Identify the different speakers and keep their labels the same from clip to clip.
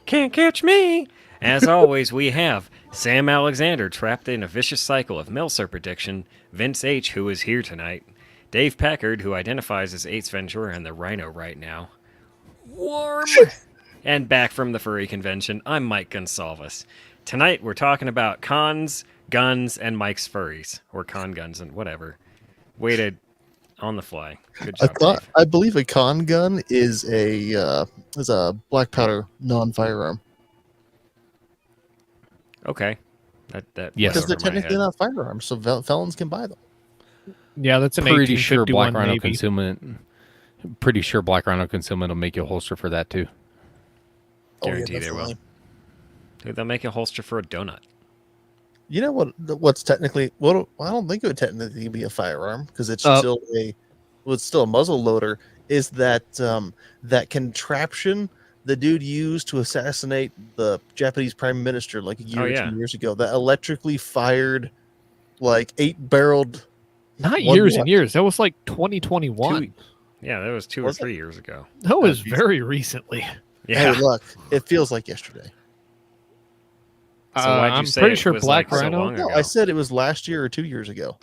Speaker 1: Can't catch me. As always, we have Sam Alexander trapped in a vicious cycle of Milsurp addiction, Vince H., who is here tonight, Dave Packard, who identifies as Ace Ventura and the Rhino right now, warm, and back from the furry convention, I'm Mike Gonsalves. Tonight we're talking about cons, guns, and Mike's furries, or con guns and whatever. Waited on the fly. Good job, Dave.
Speaker 2: I believe a con gun is a black powder non-firearm.
Speaker 1: Okay. That
Speaker 3: Yes.
Speaker 2: Because they're
Speaker 1: went over my
Speaker 2: technically
Speaker 1: head.
Speaker 2: not firearms, so felons can buy them.
Speaker 3: Yeah, that's an
Speaker 4: Pretty sure
Speaker 3: 1851
Speaker 4: Black Rhino
Speaker 3: Navy.
Speaker 4: concealment. Pretty sure Black Rhino concealment will make you a holster for that too.
Speaker 1: Guarantee they will.
Speaker 2: definitely.
Speaker 1: Dude, they'll make a holster for a donut.
Speaker 2: You know what's technically? Well, I don't think it would technically be a firearm because it's still it's still a muzzle loader. Is that that contraption the dude used to assassinate the Japanese prime minister like a year or 2 years ago? That electrically fired, like 8-barreled.
Speaker 3: Not years and years. That was like 2021.
Speaker 1: Yeah, that was 2 or 3 years ago.
Speaker 3: That was very recently.
Speaker 1: Yeah.
Speaker 2: Hey, look, it feels like yesterday.
Speaker 1: So why'd you
Speaker 3: I'm
Speaker 1: say
Speaker 3: pretty
Speaker 1: it
Speaker 3: sure
Speaker 1: was
Speaker 3: Black
Speaker 1: like so
Speaker 3: Rhino.
Speaker 1: long
Speaker 2: No,
Speaker 1: ago?
Speaker 2: I said it was last year or 2 years ago.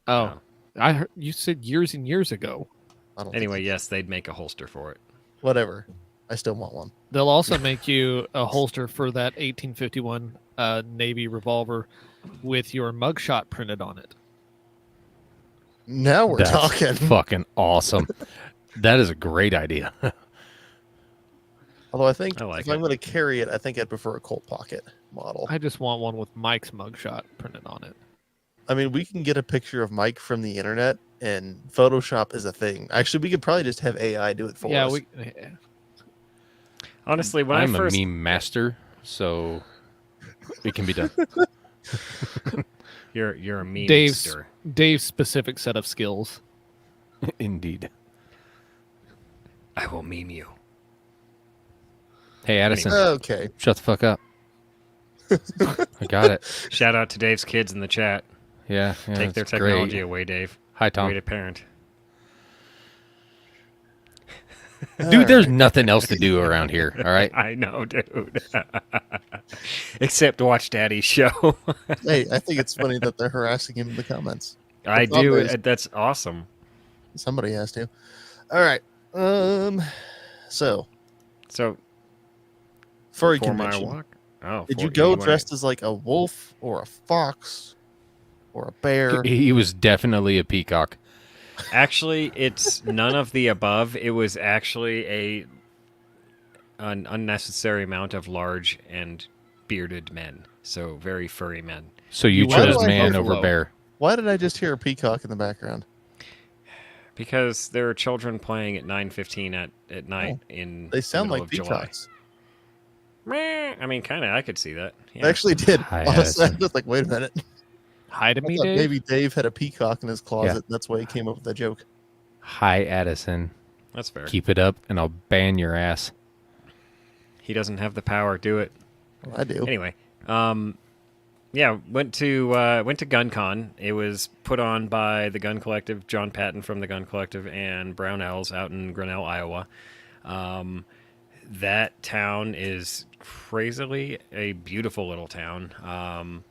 Speaker 3: Oh, I heard you said years and years ago.
Speaker 2: I don't
Speaker 1: Anyway,
Speaker 2: think
Speaker 1: yes, they'd make a holster for it.
Speaker 2: whatever. I still want one.
Speaker 3: They'll also make you a holster for that 1851 Navy revolver with your mugshot printed on it.
Speaker 2: Now we're
Speaker 4: That's
Speaker 2: talking.
Speaker 4: fucking awesome. That is a great idea.
Speaker 2: Although I think
Speaker 1: I like
Speaker 2: if I'm
Speaker 1: it.
Speaker 2: going to carry it, I think I'd prefer a Colt Pocket model.
Speaker 3: I just want one with Mike's mugshot printed on it.
Speaker 2: I mean, we can get a picture of Mike from the internet, and Photoshop is a thing. Actually, we could probably just have AI do it for
Speaker 3: Yeah,
Speaker 2: us.
Speaker 1: Honestly, when
Speaker 4: I'm
Speaker 1: I first
Speaker 4: a meme master, so it can be done.
Speaker 1: you're a meme
Speaker 3: Dave's
Speaker 1: stir.
Speaker 3: Dave's specific set of skills.
Speaker 4: Indeed.
Speaker 1: I will meme you.
Speaker 4: Hey, Addison,
Speaker 2: Okay.
Speaker 4: shut the fuck up. I got it.
Speaker 1: Shout out to Dave's kids in the chat.
Speaker 4: Yeah,
Speaker 1: Take their
Speaker 4: that's
Speaker 1: technology
Speaker 4: great.
Speaker 1: away, Dave.
Speaker 4: Hi, Tom.
Speaker 1: Way to parent.
Speaker 4: Dude, there's nothing else to do around here. All right.
Speaker 1: I know, dude. Except watch Daddy's show.
Speaker 2: Hey, I think it's funny that they're harassing him in the comments.
Speaker 1: I
Speaker 2: It's
Speaker 1: do.
Speaker 2: obvious.
Speaker 1: That's awesome.
Speaker 2: Somebody has to. All right. So
Speaker 1: So,
Speaker 2: furry
Speaker 1: 4 Mile
Speaker 2: convention.
Speaker 1: walk. Oh,
Speaker 2: Did
Speaker 1: four-
Speaker 2: you go
Speaker 1: wanna-
Speaker 2: dressed as like a wolf or a fox or a bear?
Speaker 4: He was definitely a peacock.
Speaker 1: Actually, it's none of the above. It was actually an unnecessary amount of large and bearded men. So very furry men.
Speaker 4: So you
Speaker 2: Why do
Speaker 4: chose
Speaker 2: I
Speaker 4: man
Speaker 2: go
Speaker 4: over
Speaker 3: buffalo?
Speaker 4: bear.
Speaker 2: Why did I just hear a peacock in the background?
Speaker 1: Because there are children playing at 9:15 at night in
Speaker 2: They sound
Speaker 1: the
Speaker 2: like
Speaker 1: middle of July.
Speaker 2: peacocks.
Speaker 1: Meh. I mean, kind of. I could see that.
Speaker 2: They
Speaker 1: Yeah.
Speaker 2: actually did.
Speaker 4: Hi,
Speaker 2: Honestly, I
Speaker 4: Addison.
Speaker 2: was like, wait a minute.
Speaker 3: Hi to
Speaker 2: I
Speaker 3: me,
Speaker 2: thought
Speaker 3: Dave.
Speaker 2: maybe Dave had a peacock in his closet. That's why he came up with that joke.
Speaker 4: Hi, Addison.
Speaker 1: That's fair.
Speaker 4: Keep it up, and I'll ban your ass.
Speaker 1: He doesn't have the power. Do it.
Speaker 2: Well, I do.
Speaker 1: Anyway, yeah, went to GunCon. It was put on by the Gun Collective, John Patton from the Gun Collective, and Brownells out in Grinnell, Iowa. That town is crazily a beautiful little town.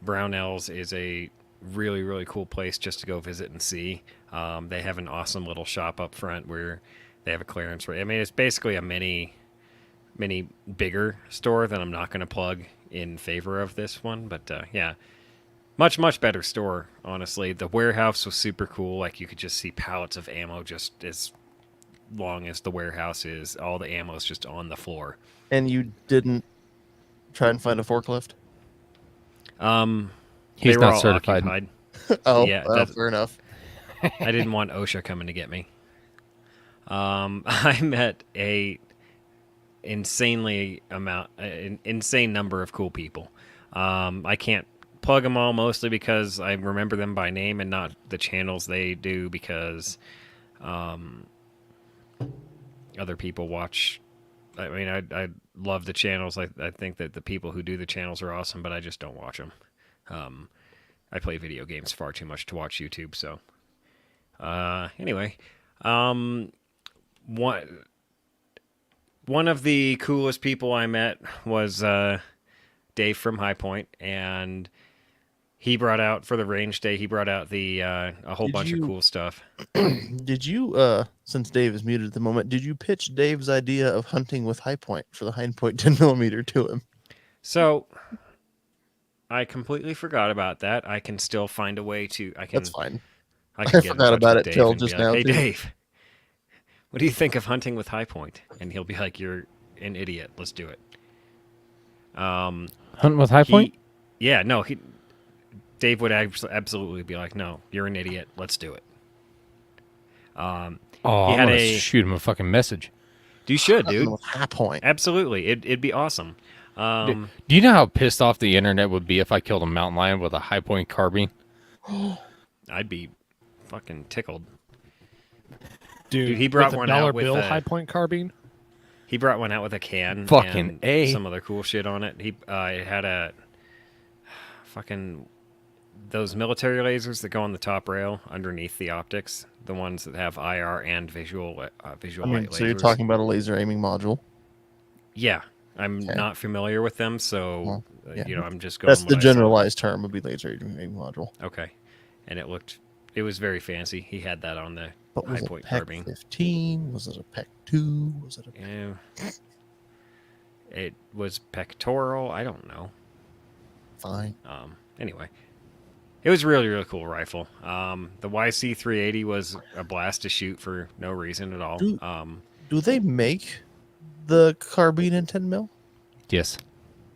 Speaker 1: Brownells is a really, really cool place just to go visit and see. They have an awesome little shop up front where they have a clearance rate. I mean, it's basically a mini bigger store that I'm not going to plug in favor of this one, but yeah, much better store, honestly. The warehouse was super cool. Like, you could just see pallets of ammo just as long as the warehouse is. All the ammo is just on the floor.
Speaker 2: And you didn't try and find a forklift?
Speaker 4: He's
Speaker 1: They were
Speaker 4: not
Speaker 1: all
Speaker 4: certified.
Speaker 1: occupied.
Speaker 2: Oh,
Speaker 1: Yeah,
Speaker 2: well,
Speaker 1: that's-
Speaker 2: fair enough.
Speaker 1: I didn't want OSHA coming to get me. I met an insane number of cool people. I can't plug them all, mostly because I remember them by name and not the channels they do, because other people watch. I mean, I love the channels. I think that the people who do the channels are awesome, but I just don't watch them. I play video games far too much to watch YouTube, so anyway, one one of the coolest people I met was Dave from High Point, and he brought out for the range day. He brought out the a whole
Speaker 2: Did
Speaker 1: bunch of
Speaker 2: you-
Speaker 1: cool stuff.
Speaker 2: Did you, since Dave is muted at the moment, did you pitch Dave's idea of hunting with high point for the high point 10mm to him?
Speaker 1: So I completely forgot about that. I can still find a way to.
Speaker 2: That's fine.
Speaker 1: I
Speaker 2: I
Speaker 1: can get in
Speaker 2: forgot
Speaker 1: touch
Speaker 2: about
Speaker 1: with
Speaker 2: it
Speaker 1: Dave
Speaker 2: till
Speaker 1: and
Speaker 2: just
Speaker 1: be like,
Speaker 2: now,
Speaker 1: hey,
Speaker 2: too."
Speaker 1: Dave, what do you think of hunting with High Point? And he'll be like, you're an idiot. Let's do it.
Speaker 4: Hunting with High Point?
Speaker 1: Yeah, no, Dave would absolutely be like, no, you're an idiot. Let's do it.
Speaker 4: Oh,
Speaker 1: he
Speaker 4: I'm
Speaker 1: had
Speaker 4: gonna
Speaker 1: a-
Speaker 4: shoot him a fucking message.
Speaker 1: You should,
Speaker 2: Hunting
Speaker 1: dude.
Speaker 2: with high point.
Speaker 1: Absolutely. It'd be awesome.
Speaker 4: Do you know how pissed off the internet would be if I killed a mountain lion with a High Point carbine?
Speaker 1: I'd be fucking tickled.
Speaker 3: Dude,
Speaker 1: he brought
Speaker 3: with a
Speaker 1: one
Speaker 3: dollar
Speaker 1: out with
Speaker 3: bill
Speaker 1: a-
Speaker 3: High Point carbine.
Speaker 1: He brought one out with a can.
Speaker 4: Fucking
Speaker 1: and
Speaker 4: A.
Speaker 1: some other cool shit on it. It had a fucking those military lasers that go on the top rail underneath the optics, the ones that have IR and visual light lasers.
Speaker 2: So you're talking about a laser aiming module.
Speaker 1: Yeah, I'm
Speaker 2: Okay.
Speaker 1: not familiar with them, so
Speaker 2: Well, yeah.
Speaker 1: I'm just going.
Speaker 2: That's the
Speaker 1: what I saw.
Speaker 2: generalized term would be laser aiming module.
Speaker 1: Okay, and it was very fancy. He had that on the
Speaker 2: But was
Speaker 1: High
Speaker 2: it
Speaker 1: Point
Speaker 2: PEC
Speaker 1: carbine.
Speaker 2: 15? Was it a PEC 2? Was it a
Speaker 1: Yeah. It was pectoral. I don't know.
Speaker 2: fine?
Speaker 1: Anyway, it was a really, really cool rifle. The YC 380 was a blast to shoot for no reason at all.
Speaker 2: Dude. Do they make the carbine in 10 mil?
Speaker 4: Yes.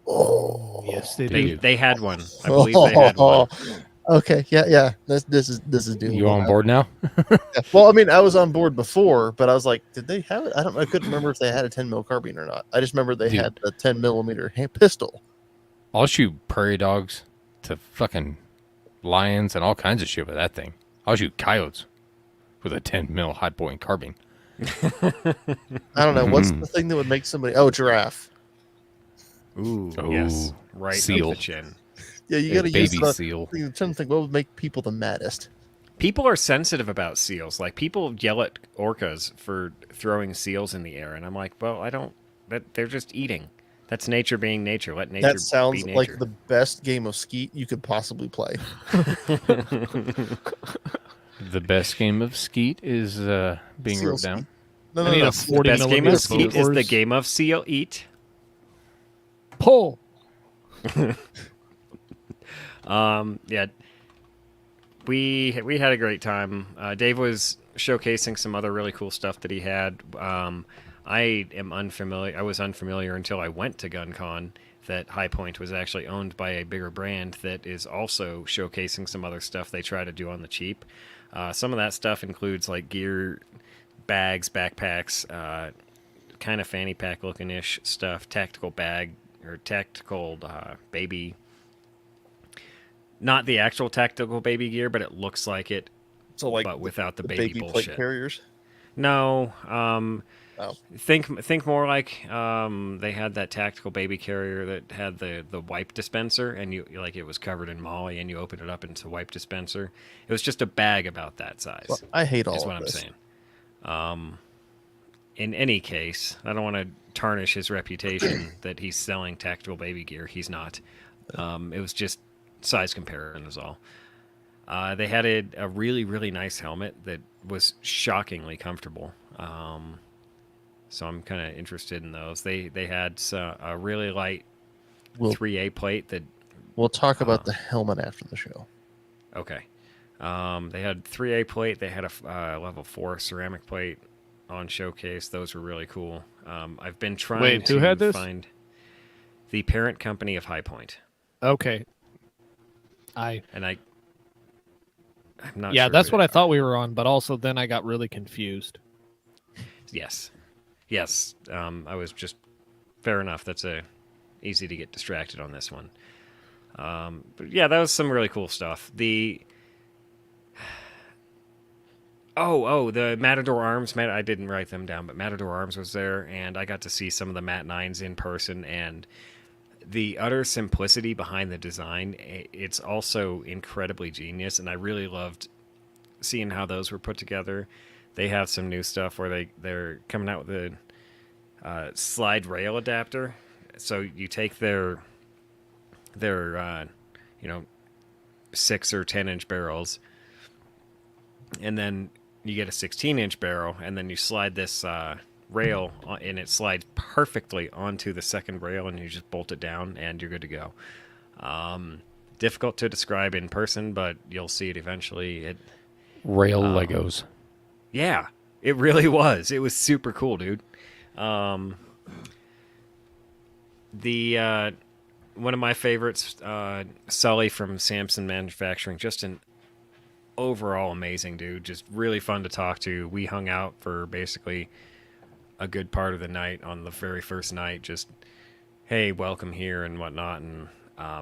Speaker 2: Oh,
Speaker 3: Yes, they
Speaker 1: they
Speaker 3: do.
Speaker 1: they had one. I believe they had one.
Speaker 2: Okay, yeah. This is doable.
Speaker 4: You on board now?
Speaker 2: Yeah. Well, I mean, I was on board before, but I was like, did they have it? I couldn't remember if they had a 10 mil carbine or not. I just remember they
Speaker 4: Dude.
Speaker 2: had a 10mm pistol.
Speaker 4: I'll shoot prairie dogs to fucking lions and all kinds of shit with that thing. I'll shoot coyotes with a 10 mil High Point carbine.
Speaker 2: I don't know what's the thing that would make somebody. Oh, giraffe.
Speaker 1: Ooh,
Speaker 4: Ooh,
Speaker 1: yes, right
Speaker 4: seal.
Speaker 1: up the chin.
Speaker 2: Yeah, you
Speaker 4: A
Speaker 2: got to use
Speaker 4: baby
Speaker 2: the.
Speaker 4: seal.
Speaker 2: I'm trying to think what would make people the maddest.
Speaker 1: People are sensitive about seals. Like people yell at orcas for throwing seals in the air, and I'm like, well, I don't. They're just eating. That's nature being nature. Let nature
Speaker 2: That sounds
Speaker 1: be
Speaker 2: like
Speaker 1: nature.
Speaker 2: the best game of Skeet you could possibly play.
Speaker 4: The best game of Skeet is being
Speaker 2: Seal
Speaker 4: wrote down.
Speaker 2: No,
Speaker 3: I need a
Speaker 1: The
Speaker 3: 40
Speaker 1: best game
Speaker 3: millimeter
Speaker 1: of Skeet is the
Speaker 3: course.
Speaker 1: game of seal eat.
Speaker 3: Pull.
Speaker 1: Yeah, we had a great time. Dave was showcasing some other really cool stuff that he had. I am unfamiliar. I was unfamiliar until I went to GunCon that High Point was actually owned by a bigger brand that is also showcasing some other stuff they try to do on the cheap. Some of that stuff includes like gear, bags, backpacks, kind of fanny pack looking ish stuff, tactical bag or tactical baby. Not the actual tactical baby gear, but it looks like it,
Speaker 2: So like
Speaker 1: but without the
Speaker 2: the
Speaker 1: baby
Speaker 2: plate
Speaker 1: bullshit.
Speaker 2: carriers.
Speaker 1: No,
Speaker 2: Oh.
Speaker 1: think more like they had that tactical baby carrier that had the wipe dispenser, and you like it was covered in molly, and you open it up and it's a wipe dispenser. It was just a bag about that size.
Speaker 2: Well, I hate all
Speaker 1: is
Speaker 2: of
Speaker 1: what I'm
Speaker 2: this.
Speaker 1: saying. In any case, I don't want to tarnish his reputation that he's selling tactical baby gear. He's not. It was just size comparison is all. They had a really, really nice helmet that was shockingly comfortable. So I'm kind of interested in those. They had a really light
Speaker 2: We'll
Speaker 1: 3A plate that,
Speaker 2: we'll talk about the helmet after the show.
Speaker 1: okay. They had 3A plate. They had a level 4 ceramic plate on showcase. Those were really cool. I've been trying
Speaker 3: Wait,
Speaker 1: to
Speaker 3: who had this?
Speaker 1: find the parent company of High Point.
Speaker 3: Okay.
Speaker 1: And I'm not
Speaker 3: Yeah,
Speaker 1: sure
Speaker 3: that's
Speaker 1: who
Speaker 3: what I
Speaker 1: they
Speaker 3: thought we were on, but also then I got really confused.
Speaker 1: Yes. I was just fair enough. That's easy to get distracted on this one. But yeah, that was some really cool stuff. The the Matador Arms. I didn't write them down, but Matador Arms was there, and I got to see some of the Mat 9s in person, and the utter simplicity behind the design. It's also incredibly genius, and I really loved seeing how those were put together. They have some new stuff where they're coming out with slide rail adapter. So you take their 6 or 10-inch barrels, and then you get a 16-inch barrel, and then you slide this rail, and it slides perfectly onto the second rail, and you just bolt it down, and you're good to go. Difficult to describe in person, but you'll see it eventually.
Speaker 4: Rail Legos.
Speaker 1: Yeah, it really was. It was super cool, dude. The one of my favorites, Sully from Samson Manufacturing, just an overall amazing dude. Just really fun to talk to. We hung out for basically a good part of the night on the very first night. Just, hey, welcome here and whatnot. And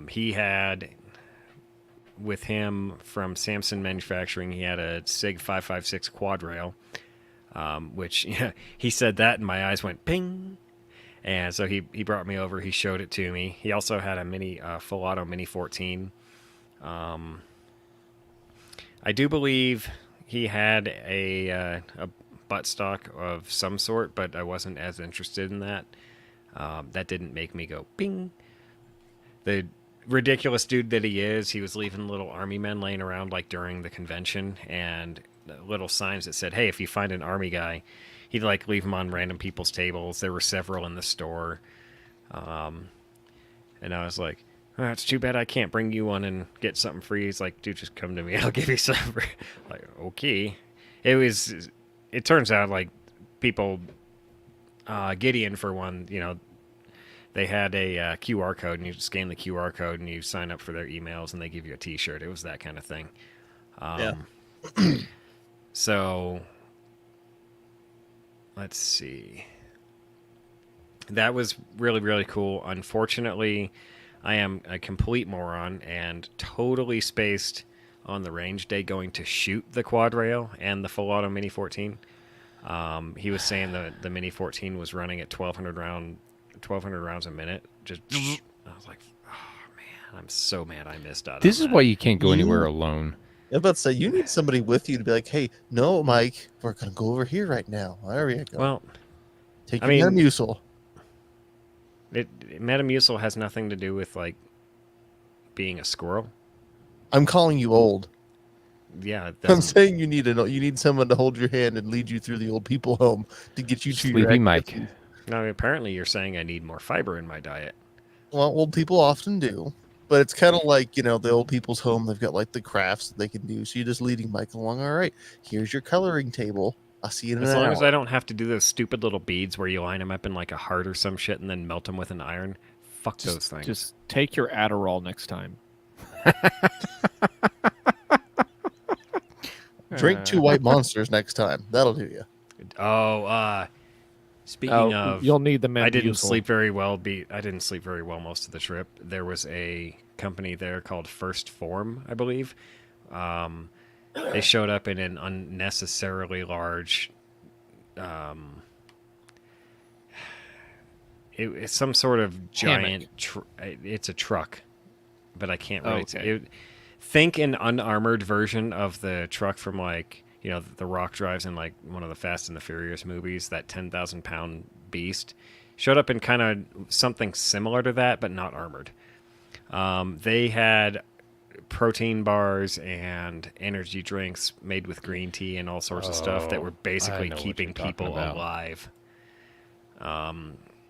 Speaker 1: he had, with him from Samson Manufacturing, he had a SIG 556 quad rail, which he said that and my eyes went ping. And so he brought me over. He showed it to me. He also had a mini full auto mini 14. I do believe he had a buttstock of some sort, but I wasn't as interested in that. That didn't make me go ping. The ridiculous dude that he is, he was leaving little army men laying around like during the convention, and little signs that said, hey, if you find an army guy, he'd like leave them on random people's tables. There were several in the store. And I was like, oh, it's too bad I can't bring you one and get something free. He's like, dude, just come to me. I'll give you some free. Like, okay. It turns out like people, Gideon for one, they had a QR code, and you scan the QR code and you sign up for their emails and they give you a t-shirt. It was that kind of thing.
Speaker 2: Yeah.
Speaker 1: So let's see. That was really, really cool. Unfortunately, I am a complete moron and totally spaced on the range day going to shoot the quad rail and the full auto Mini 14. He was saying that the Mini 14 was running at 1,200 rounds a minute. Just, I was like, oh man, I'm so mad I missed out.
Speaker 4: This
Speaker 1: on
Speaker 4: is
Speaker 1: that.
Speaker 4: why you can't go anywhere alone.
Speaker 2: I'm about to say, you need somebody with you to be like, hey, no, Mike, we're going to go over here right now. There you go.
Speaker 1: Well,
Speaker 2: take
Speaker 1: I
Speaker 2: your
Speaker 1: mean,
Speaker 2: Metamucil.
Speaker 1: Metamucil has nothing to do with like being a squirrel.
Speaker 2: I'm calling you old.
Speaker 1: Yeah, it
Speaker 2: I'm
Speaker 1: doesn't-
Speaker 2: saying you need someone to hold your hand and lead you through the old people home to get you to your
Speaker 4: Sleepy Mike.
Speaker 2: activities.
Speaker 1: No, apparently you're saying I need more fiber in my diet.
Speaker 2: Well, old people often do, but it's kind of like, the old people's home. They've got like the crafts that they can do. So you're just leading Mike along. All right, here's your coloring table. I'll see you in
Speaker 1: As
Speaker 2: an
Speaker 1: long
Speaker 2: hour.
Speaker 1: as I don't have to do those stupid little beads where you line them up in like a heart or some shit and then melt them with an iron. Fuck those things.
Speaker 3: Just take your Adderall next time.
Speaker 2: Drink 2 white monsters next time. That'll do you.
Speaker 1: Speaking of,
Speaker 3: you'll need the Metamucil.
Speaker 1: I didn't sleep very well. I didn't sleep very well most of the trip. There was a company there called First Form, I believe. They showed up in an unnecessarily large. It's some sort of giant. It's a truck, but I can't really.
Speaker 3: Okay.
Speaker 1: Think an unarmored version of the truck from like the Rock drives in like one of the Fast and the Furious movies. That 10,000-pound beast showed up in kind of something similar to that, but not armored. They had protein bars and energy drinks made with green tea and all sorts of stuff that were basically
Speaker 4: know what
Speaker 1: keeping
Speaker 4: you're talking
Speaker 1: people
Speaker 4: about.
Speaker 1: alive.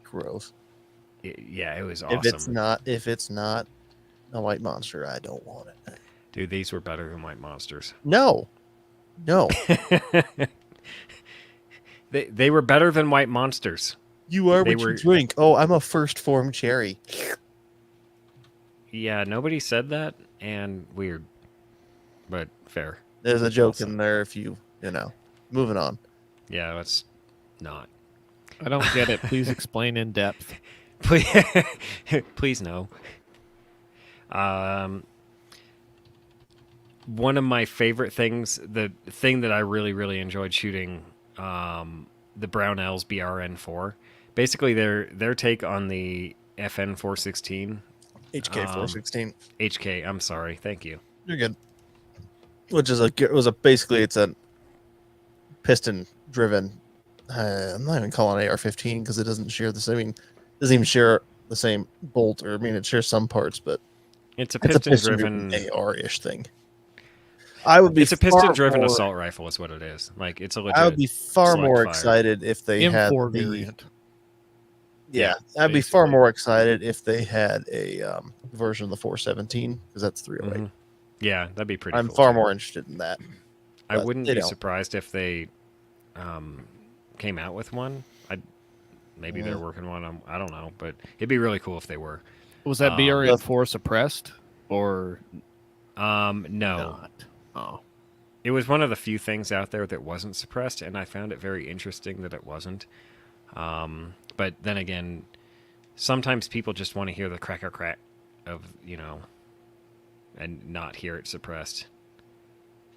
Speaker 2: Gross.
Speaker 1: Yeah, it was awesome.
Speaker 2: If it's not a white monster, I don't want it.
Speaker 1: Dude, these were better than White Monsters.
Speaker 2: No.
Speaker 1: They were better than White Monsters.
Speaker 2: You are
Speaker 1: They
Speaker 2: what
Speaker 1: were-
Speaker 2: you drink. Oh, I'm a first form cherry.
Speaker 1: Yeah, nobody said that, and weird, but fair.
Speaker 2: There's a joke
Speaker 1: Awesome.
Speaker 2: in there if moving on.
Speaker 1: Yeah, let's not.
Speaker 3: I don't get it. Please explain in depth.
Speaker 1: Please, please no. One of my favorite things, the thing that I really, really enjoyed shooting, the Brownells BRN4. Basically, their take on the FN 416.
Speaker 2: HK 416.
Speaker 1: HK, I'm sorry. Thank you.
Speaker 2: You're good. Which is basically it's a piston driven I'm not even calling AR-15 because it doesn't share the same. I mean, it doesn't even share the same bolt, or I mean, it shares some parts, but
Speaker 1: It's a
Speaker 2: it's a
Speaker 1: piston-driven.
Speaker 2: piston-driven AR-ish thing. I would be
Speaker 1: It's a
Speaker 2: far
Speaker 1: piston-driven
Speaker 2: more-
Speaker 1: assault rifle, is what it is. Like it's a legit.
Speaker 2: I would be far
Speaker 1: select
Speaker 2: more
Speaker 1: fire.
Speaker 2: excited if they had
Speaker 3: M4
Speaker 2: the.
Speaker 3: variant.
Speaker 2: Yeah,
Speaker 1: Yeah,
Speaker 2: I'd be far
Speaker 1: basically.
Speaker 2: more excited if they had a version of the 417 because that's 308.
Speaker 1: Mhm. Yeah, that'd be pretty.
Speaker 2: I'm
Speaker 1: cool
Speaker 2: far
Speaker 1: too.
Speaker 2: more interested in that.
Speaker 1: I
Speaker 2: but
Speaker 1: wouldn't
Speaker 2: they
Speaker 1: be
Speaker 2: don't.
Speaker 1: surprised if they came out with one. Maybe they're working on. I don't know, but it'd be really cool if they were.
Speaker 3: Was that BRN4 suppressed or
Speaker 1: No.
Speaker 3: not? Oh,
Speaker 1: It was one of the few things out there that wasn't suppressed, and I found it very interesting that it wasn't. But then again, sometimes people just want to hear the cracker crack of, and not hear it suppressed.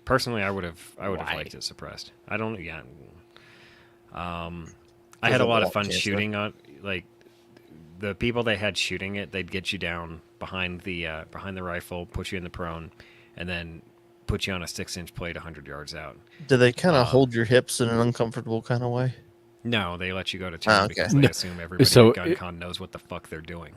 Speaker 1: Personally, I would have liked it suppressed. I don't. Yeah. I had a lot of fun shooting on, like, the people they had shooting it. They'd get you down behind the rifle, put you in the prone, and then put you on a 6-inch plate 100 yards out.
Speaker 2: Do they kind of hold your hips in an uncomfortable kind of way?
Speaker 1: No, they let you go to town
Speaker 2: okay.
Speaker 1: because they assume everybody
Speaker 4: So
Speaker 1: at GunCon knows what the fuck they're doing.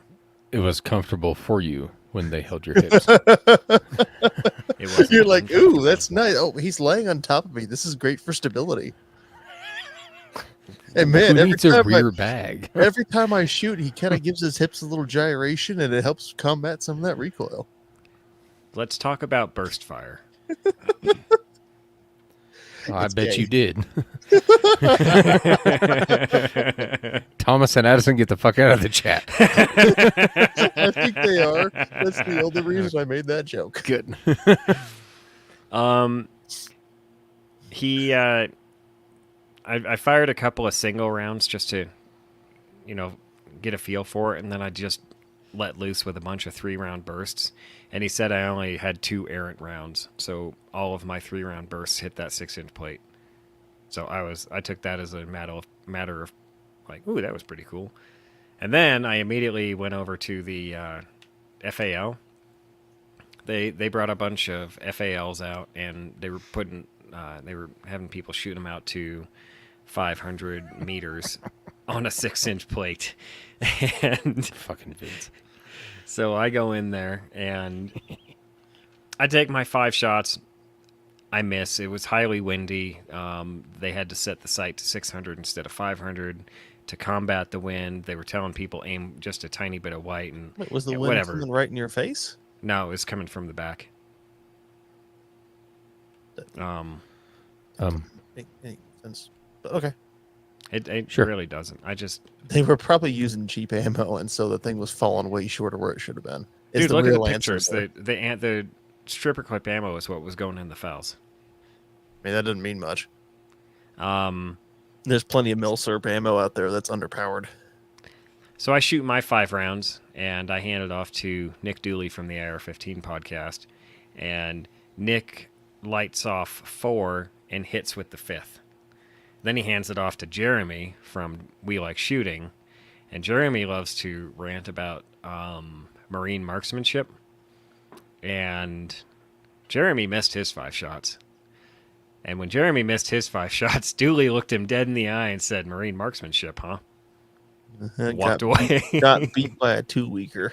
Speaker 4: It was comfortable for you when they held your hips.
Speaker 1: It wasn't
Speaker 2: You're like, ooh,
Speaker 1: uncomfortable.
Speaker 2: that's nice. Oh, he's laying on top of me. This is great for stability. And man,
Speaker 4: Who needs a rear bag?
Speaker 2: every time I shoot, he kind of gives his hips a little gyration, and it helps combat some of that recoil.
Speaker 1: Let's talk about burst fire.
Speaker 4: Oh, I
Speaker 2: It's
Speaker 4: bet
Speaker 2: gay.
Speaker 4: you did. Thomas and Addison, get the fuck out of the chat.
Speaker 2: I think they are. That's the only reason I made that joke.
Speaker 4: Good.
Speaker 1: I fired a couple of single rounds just to, get a feel for it, and then I just let loose with a bunch of 3-round bursts. And he said I only had 2 errant rounds, so all of my 3-round bursts hit that 6-inch plate. So I took that as a matter of like, ooh, that was pretty cool. And then I immediately went over to the FAL. They brought a bunch of FALs out, and they were having people shoot them out to 500 meters on a 6-inch plate. And
Speaker 4: Fucking Vince.
Speaker 1: so I go in there and I take my 5 shots. I miss. It was highly windy. They had to set the sight to 600 instead of 500 to combat the wind. They were telling people aim just a tiny bit of white and
Speaker 2: Wait, was the wind
Speaker 1: whatever.
Speaker 2: coming right in your face?
Speaker 1: No, it was coming from the back.
Speaker 2: Any sense? But okay.
Speaker 1: It
Speaker 4: Sure.
Speaker 1: really doesn't.
Speaker 2: They were probably using cheap ammo, and so the thing was falling way short of where it should have been. It's
Speaker 1: Dude, look at
Speaker 2: real
Speaker 1: the
Speaker 2: answer
Speaker 1: pictures.
Speaker 2: there.
Speaker 1: The stripper clip ammo is what was going in the fouls.
Speaker 2: I mean, that doesn't mean much.
Speaker 1: Um,
Speaker 2: There's plenty of milsurp ammo out there that's underpowered.
Speaker 1: So I shoot my 5 rounds, and I hand it off to Nick Dooley from the AR-15 podcast, and Nick lights off 4 and hits with the 5th. Then he hands it off to Jeremy from We Like Shooting, and Jeremy loves to rant about marine marksmanship, and Jeremy missed his 5 shots. And when Jeremy missed his 5 shots, Dooley looked him dead in the eye and said, "Marine marksmanship, huh?" Walked away.
Speaker 2: Got beat by a 2-weeker.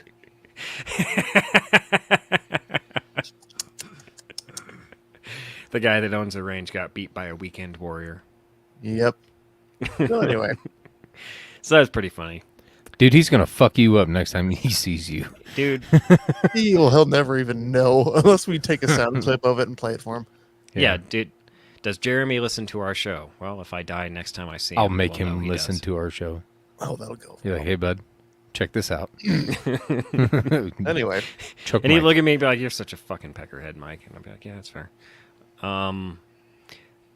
Speaker 1: The guy that owns a range got beat by a weekend warrior.
Speaker 2: Yep. So anyway,
Speaker 1: So that was pretty funny.
Speaker 4: Dude, he's going to fuck you up next time he sees you.
Speaker 1: Dude,
Speaker 2: he'll never even know unless we take a sound clip of it and play it for him.
Speaker 1: yeah, dude. Does Jeremy listen to our show? Well, if I die next time I see him,
Speaker 4: I'll make
Speaker 1: we'll know
Speaker 4: him
Speaker 1: he
Speaker 4: listen
Speaker 1: does.
Speaker 4: to our show.
Speaker 2: Oh, that'll go.
Speaker 4: You're like, hey, bud, check this out.
Speaker 2: Anyway,
Speaker 4: Choke
Speaker 1: And he'd
Speaker 4: Mike.
Speaker 1: look at me and be like, "You're such a fucking peckerhead, Mike." And I'd be like, "Yeah, that's fair."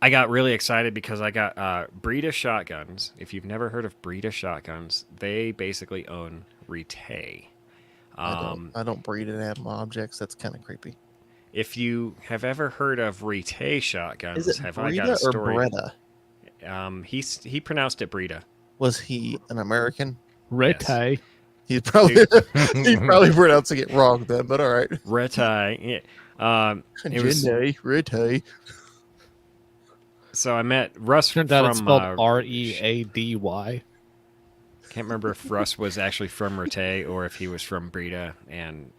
Speaker 1: I got really excited because I got Breda shotguns. If you've never heard of Breda shotguns, they basically own Retay.
Speaker 2: I don't breed in animal objects. That's kind of creepy.
Speaker 1: If you have ever heard of Retay shotguns,
Speaker 2: Is it
Speaker 1: have I got a
Speaker 2: Breda or
Speaker 1: story?
Speaker 2: Breda?
Speaker 1: He pronounced it Breda.
Speaker 2: Was he an American?
Speaker 3: Retay.
Speaker 2: He's probably he's probably pronouncing it wrong then, but all right.
Speaker 1: Retay. Yeah. It was
Speaker 2: Rete.
Speaker 1: So I met Russ
Speaker 3: Turns out
Speaker 1: from
Speaker 3: it's spelled Ready.
Speaker 1: can't remember if Russ was actually from Rite or if he was from Breda, and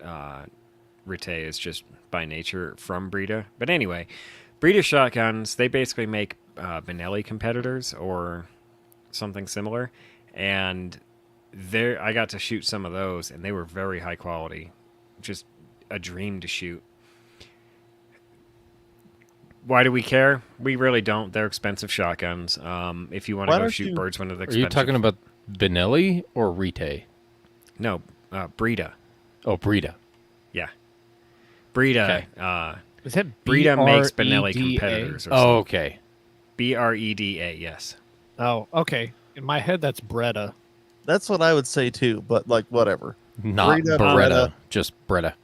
Speaker 1: Rite is just by nature from Breda. But anyway, Breda shotguns, they basically make Benelli competitors or something similar, and there I got to shoot some of those, and they were very high quality, just a dream to shoot. Why do we care? We really don't. They're expensive shotguns. If you want to
Speaker 2: Why
Speaker 1: go
Speaker 2: don't
Speaker 1: shoot
Speaker 2: you-
Speaker 1: birds, one of the
Speaker 4: Are
Speaker 1: expensive.
Speaker 4: you talking about Benelli or Rite?
Speaker 1: No, Breda.
Speaker 4: Oh, Breda.
Speaker 1: Yeah, Breda.
Speaker 4: Okay.
Speaker 3: Is that
Speaker 1: Breda makes Benelli
Speaker 3: B-R-E-D-A?
Speaker 1: competitors. Or
Speaker 4: Oh, okay.
Speaker 1: Breda. Yes.
Speaker 3: Oh, okay. In my head, that's Breda.
Speaker 2: That's what I would say too, but like whatever.
Speaker 4: Not
Speaker 2: Breda,
Speaker 4: Beretta,
Speaker 2: Breda.
Speaker 4: just Breda.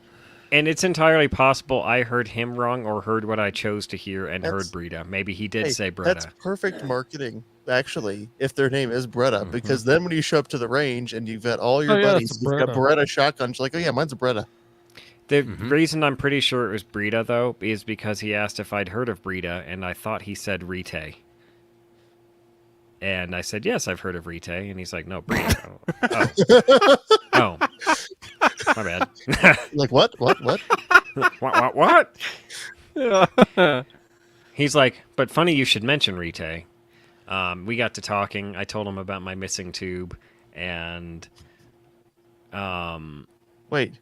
Speaker 1: And it's entirely possible I heard him wrong or heard what I chose to hear and
Speaker 2: That's-
Speaker 1: heard Breda. Maybe he did
Speaker 2: Hey,
Speaker 1: say Breda.
Speaker 2: that's perfect marketing, actually, if their name is Breda,
Speaker 1: Mm-hmm.
Speaker 2: because then when you show up to the range and you've got all your
Speaker 3: Oh, yeah,
Speaker 2: buddies,
Speaker 3: it's a
Speaker 2: you've got
Speaker 3: Breda.
Speaker 2: Beretta shotguns, you're like, oh yeah, mine's a Breda.
Speaker 1: The
Speaker 4: Mhm.
Speaker 1: reason I'm pretty sure it was Breda, though, is because he asked if I'd heard of Breda, and I thought he said Rite. And I said, yes, I've heard of Rite. And he's like, no, Breda. Oh. My bad.
Speaker 2: Like what?
Speaker 1: What? He's like, but funny you should mention Rite. We got to talking. I told him about my missing tube, and
Speaker 2: Wait,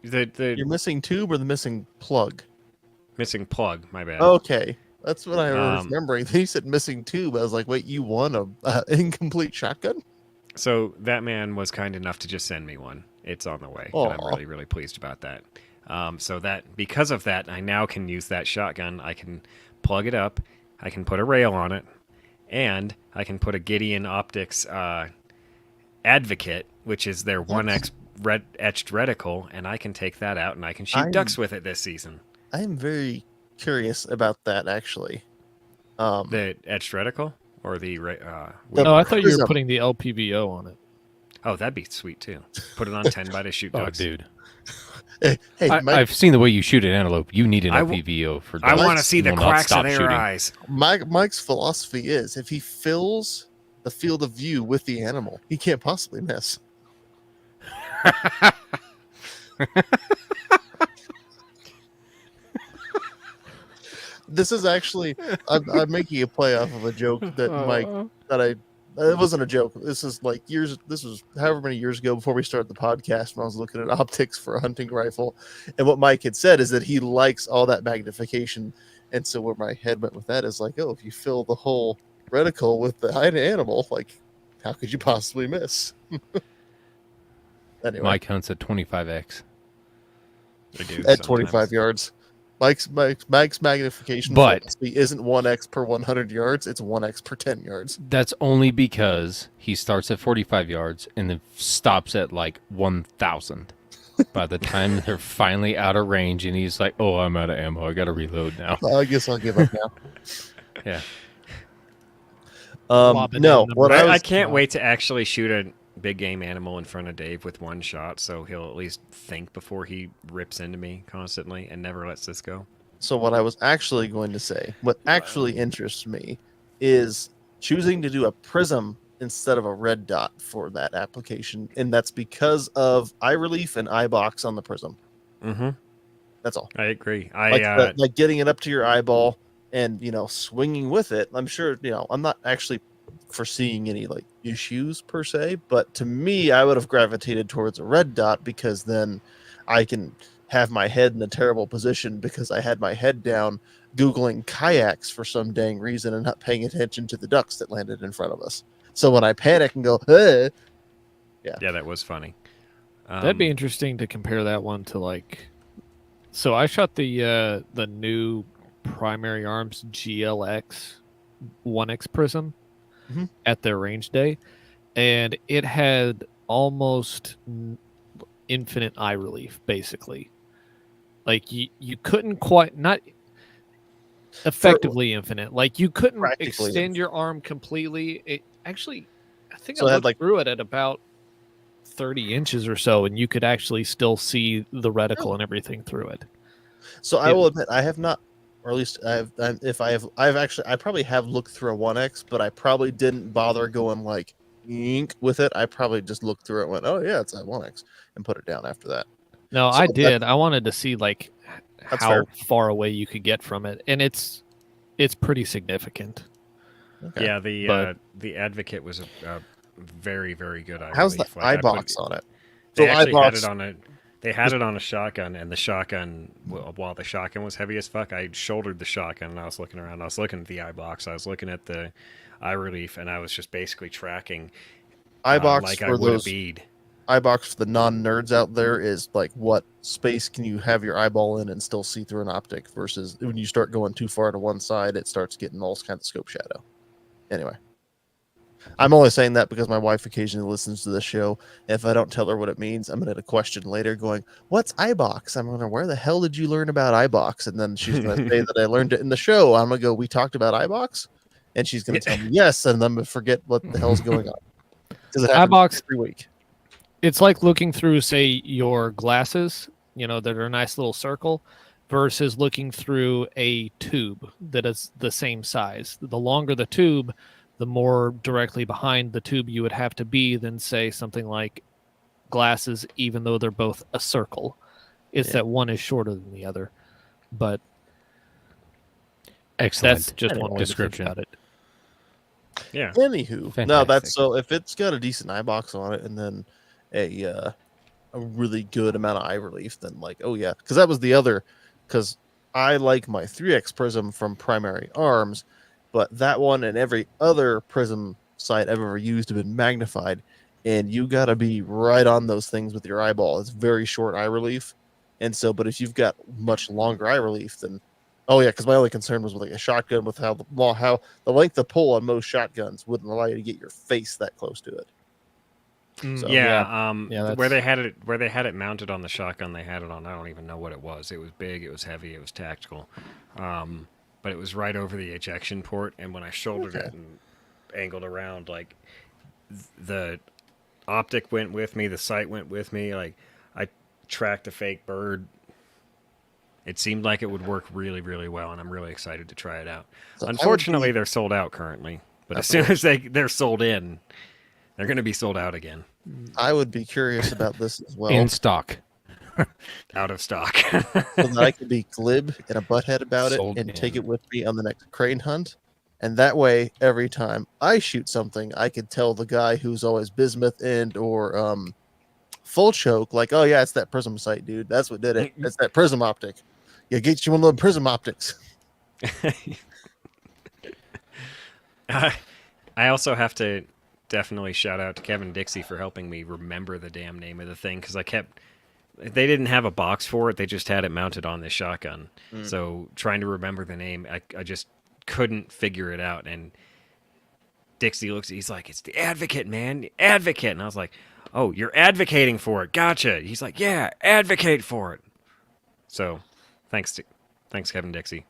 Speaker 1: the
Speaker 2: you're missing tube or the missing plug?
Speaker 1: missing plug. My bad.
Speaker 2: Okay, that's what I was
Speaker 1: Um,
Speaker 2: remembering. Then you said missing tube. I was like, wait, you won a incomplete shotgun?
Speaker 1: So that man was kind enough to just send me one. It's on the way, and I'm
Speaker 2: Aw.
Speaker 1: really, really pleased about that. So that because of that, I now can use that shotgun. I can plug it up. I can put a rail on it, and I can put a Gideon Optics Advocate, which is their 1x red etched reticle, and I can take that out and I can shoot ducks with it this season.
Speaker 2: I'm very curious about that, actually.
Speaker 1: The etched reticle or the
Speaker 2: The
Speaker 3: No, I thought you
Speaker 2: prism.
Speaker 3: were putting the LPVO on it.
Speaker 1: oh, that'd be sweet too. Put it on 10 by to shoot
Speaker 4: Oh,
Speaker 1: ducks.
Speaker 4: dude.
Speaker 2: Hey, Mike,
Speaker 4: I've seen the way you shoot an antelope. You need an
Speaker 1: I w-
Speaker 4: LPVO for
Speaker 1: I
Speaker 4: ducks.
Speaker 1: want to see
Speaker 4: You
Speaker 1: the
Speaker 4: will not
Speaker 1: cracks in
Speaker 4: stop
Speaker 1: their
Speaker 4: shooting.
Speaker 1: eyes.
Speaker 2: Mike's philosophy is if he fills the field of view with the animal, he can't possibly miss. This is actually I'm making a play off of a joke that Mike that I it wasn't a joke. This is like years. This was however many years ago before we started the podcast when I was looking at optics for a hunting rifle, and what Mike had said is that he likes all that magnification, and so where my head went with that is like, oh, if you fill the whole reticle with the animal, like, how could you possibly miss? Anyway,
Speaker 4: Mike hunts at 25x.
Speaker 1: I do
Speaker 2: at 25
Speaker 1: sometimes.
Speaker 2: yards. Mike's magnification
Speaker 4: But-
Speaker 2: philosophy isn't 1x per 100 yards, it's 1x per 10 yards.
Speaker 4: That's only because he starts at 45 yards and then stops at like 1,000. By the time they're finally out of range, and he's like, "Oh, I'm out of ammo. I got to reload now."
Speaker 2: I guess I'll give up now.
Speaker 4: Yeah.
Speaker 3: Lobbing
Speaker 2: No,
Speaker 3: in the
Speaker 2: what
Speaker 3: breast.
Speaker 2: I
Speaker 1: I
Speaker 2: was
Speaker 1: can't wait to actually shoot a big game animal in front of Dave with one shot, so he'll at least think before he rips into me constantly and never lets this go.
Speaker 2: So what I was actually going to say, what actually interests me, is choosing to do a prism instead of a red dot for that application, and that's because of eye relief and eye box on the prism.
Speaker 1: Mm-hmm.
Speaker 2: That's all.
Speaker 1: I agree.
Speaker 2: Like getting it up to your eyeball and swinging with it. I'm sure I'm not actually foreseeing any like issues per se, but to me, I would have gravitated towards a red dot because then I can have my head in a terrible position because I had my head down Googling kayaks for some dang reason and not paying attention to the ducks that landed in front of us. So when I panic and go,
Speaker 1: yeah, that was funny.
Speaker 3: That'd be interesting to compare that one to like. So I shot the new Primary Arms GLX 1X Prism
Speaker 2: Mhm.
Speaker 3: at their range day, and it had almost infinite eye relief, basically. Like you couldn't quite not effectively infinite. Like you couldn't
Speaker 2: Practically
Speaker 3: extend your arm completely. It actually, I think
Speaker 2: So it
Speaker 3: I
Speaker 2: had,
Speaker 3: looked
Speaker 2: like-
Speaker 3: through it at about 30 inches or so, and you could actually still see the reticle and everything through it.
Speaker 2: So I will admit I have not or at least I probably have looked through a 1X, but I probably didn't bother going like ink with it. I probably just looked through it and went, oh yeah, it's a 1X, and put it down after that.
Speaker 3: No,
Speaker 2: So
Speaker 3: I did. I wanted to see like
Speaker 2: That's
Speaker 3: how
Speaker 2: fair.
Speaker 3: far away you could get from it, and it's pretty significant.
Speaker 2: Okay.
Speaker 1: Yeah,
Speaker 3: But-
Speaker 1: the Advocate was a very, very good eye
Speaker 2: How's the
Speaker 1: relief. Like, I
Speaker 2: eye
Speaker 1: put-
Speaker 2: box on it?
Speaker 1: They
Speaker 2: So
Speaker 1: actually
Speaker 2: eye
Speaker 1: had
Speaker 2: box-
Speaker 1: it on a. They had it on a shotgun, and the shotgun, while the shotgun was heavy as fuck, I shouldered the shotgun, and I was looking around. I was looking at the eye box. I was looking at the eye relief, and I was just basically tracking
Speaker 2: Eye box
Speaker 1: like I
Speaker 2: for
Speaker 1: would a
Speaker 2: those
Speaker 1: bead.
Speaker 2: eye box for the non-nerds out there is like what space can you have your eyeball in and still see through an optic versus when you start going too far to one side, it starts getting all kinds of scope shadow. Anyway, I'm only saying that because my wife occasionally listens to the show. If I don't tell her what it means, I'm going to question later going, what's iBox? I'm going to, where the hell did you learn about iBox? And then she's going to say that I learned it in the show. I'm going to go, we talked about iBox? And she's going to tell me yes, and then I'm going to forget what the hell's going on. Because it happens
Speaker 3: iBox-
Speaker 2: every week.
Speaker 3: It's like looking through, say, your glasses, that are a nice little circle, versus looking through a tube that is the same size. The longer the tube, the more directly behind the tube you would have to be than, say, something like glasses, even though they're both a circle. It's that one is shorter than the other. But
Speaker 4: Excellent.
Speaker 3: that's just one way
Speaker 4: description.
Speaker 3: to think about it.
Speaker 1: Yeah.
Speaker 2: Anywho, no,
Speaker 4: Fantastic.
Speaker 2: that's so if it's got a decent eye box on it and then a really good amount of eye relief, then like, oh yeah, because that was the other, because I like my 3X prism from Primary Arms, but that one and every other prism sight I've ever used have been magnified, and you got to be right on those things with your eyeball. It's very short eye relief, and so, but if you've got much longer eye relief, then oh yeah, because my only concern was with like a shotgun with how the length of pull on most shotguns wouldn't allow you to get your face that close to it. So,
Speaker 1: Yeah,
Speaker 3: Yeah,
Speaker 1: where
Speaker 3: that's-
Speaker 1: they had it mounted on the shotgun, they had it on. I don't even know what it was. It was big, it was heavy, it was tactical, but it was right over the ejection port. And when I shouldered it and angled around, like the optic went with me, the sight went with me. Like I tracked a fake bird. It seemed like it would work really, really well, and I'm really excited to try it out.
Speaker 2: So I would
Speaker 1: Unfortunately,
Speaker 2: be-
Speaker 1: they're sold out currently, but as
Speaker 2: Of
Speaker 1: soon as they're sold in, they're going to be sold out again.
Speaker 2: I would be curious about this as well,
Speaker 4: In stock.
Speaker 1: Out of stock.
Speaker 2: so that I could be glib and a butthead about it
Speaker 4: Sold
Speaker 2: and take
Speaker 4: in.
Speaker 2: it with me on the next crane hunt. And that way, every time I shoot something, I could tell the guy who's always bismuth and or full choke, like, oh yeah, it's that prism sight, dude. That's what did it. It's that prism optic. Yeah, get you one of the prism optics.
Speaker 1: I also have to definitely shout out to Kevin Dixie for helping me remember the damn name of the thing, because they didn't have a box for it. They just had it mounted on this shotgun. So trying to remember the name, I just couldn't figure it out. And Dixie he's like, it's the Advocate, man, the Advocate. And I was like, oh, you're advocating for it. Gotcha. He's like, yeah, advocate for it. So thanks, Kevin Dixie.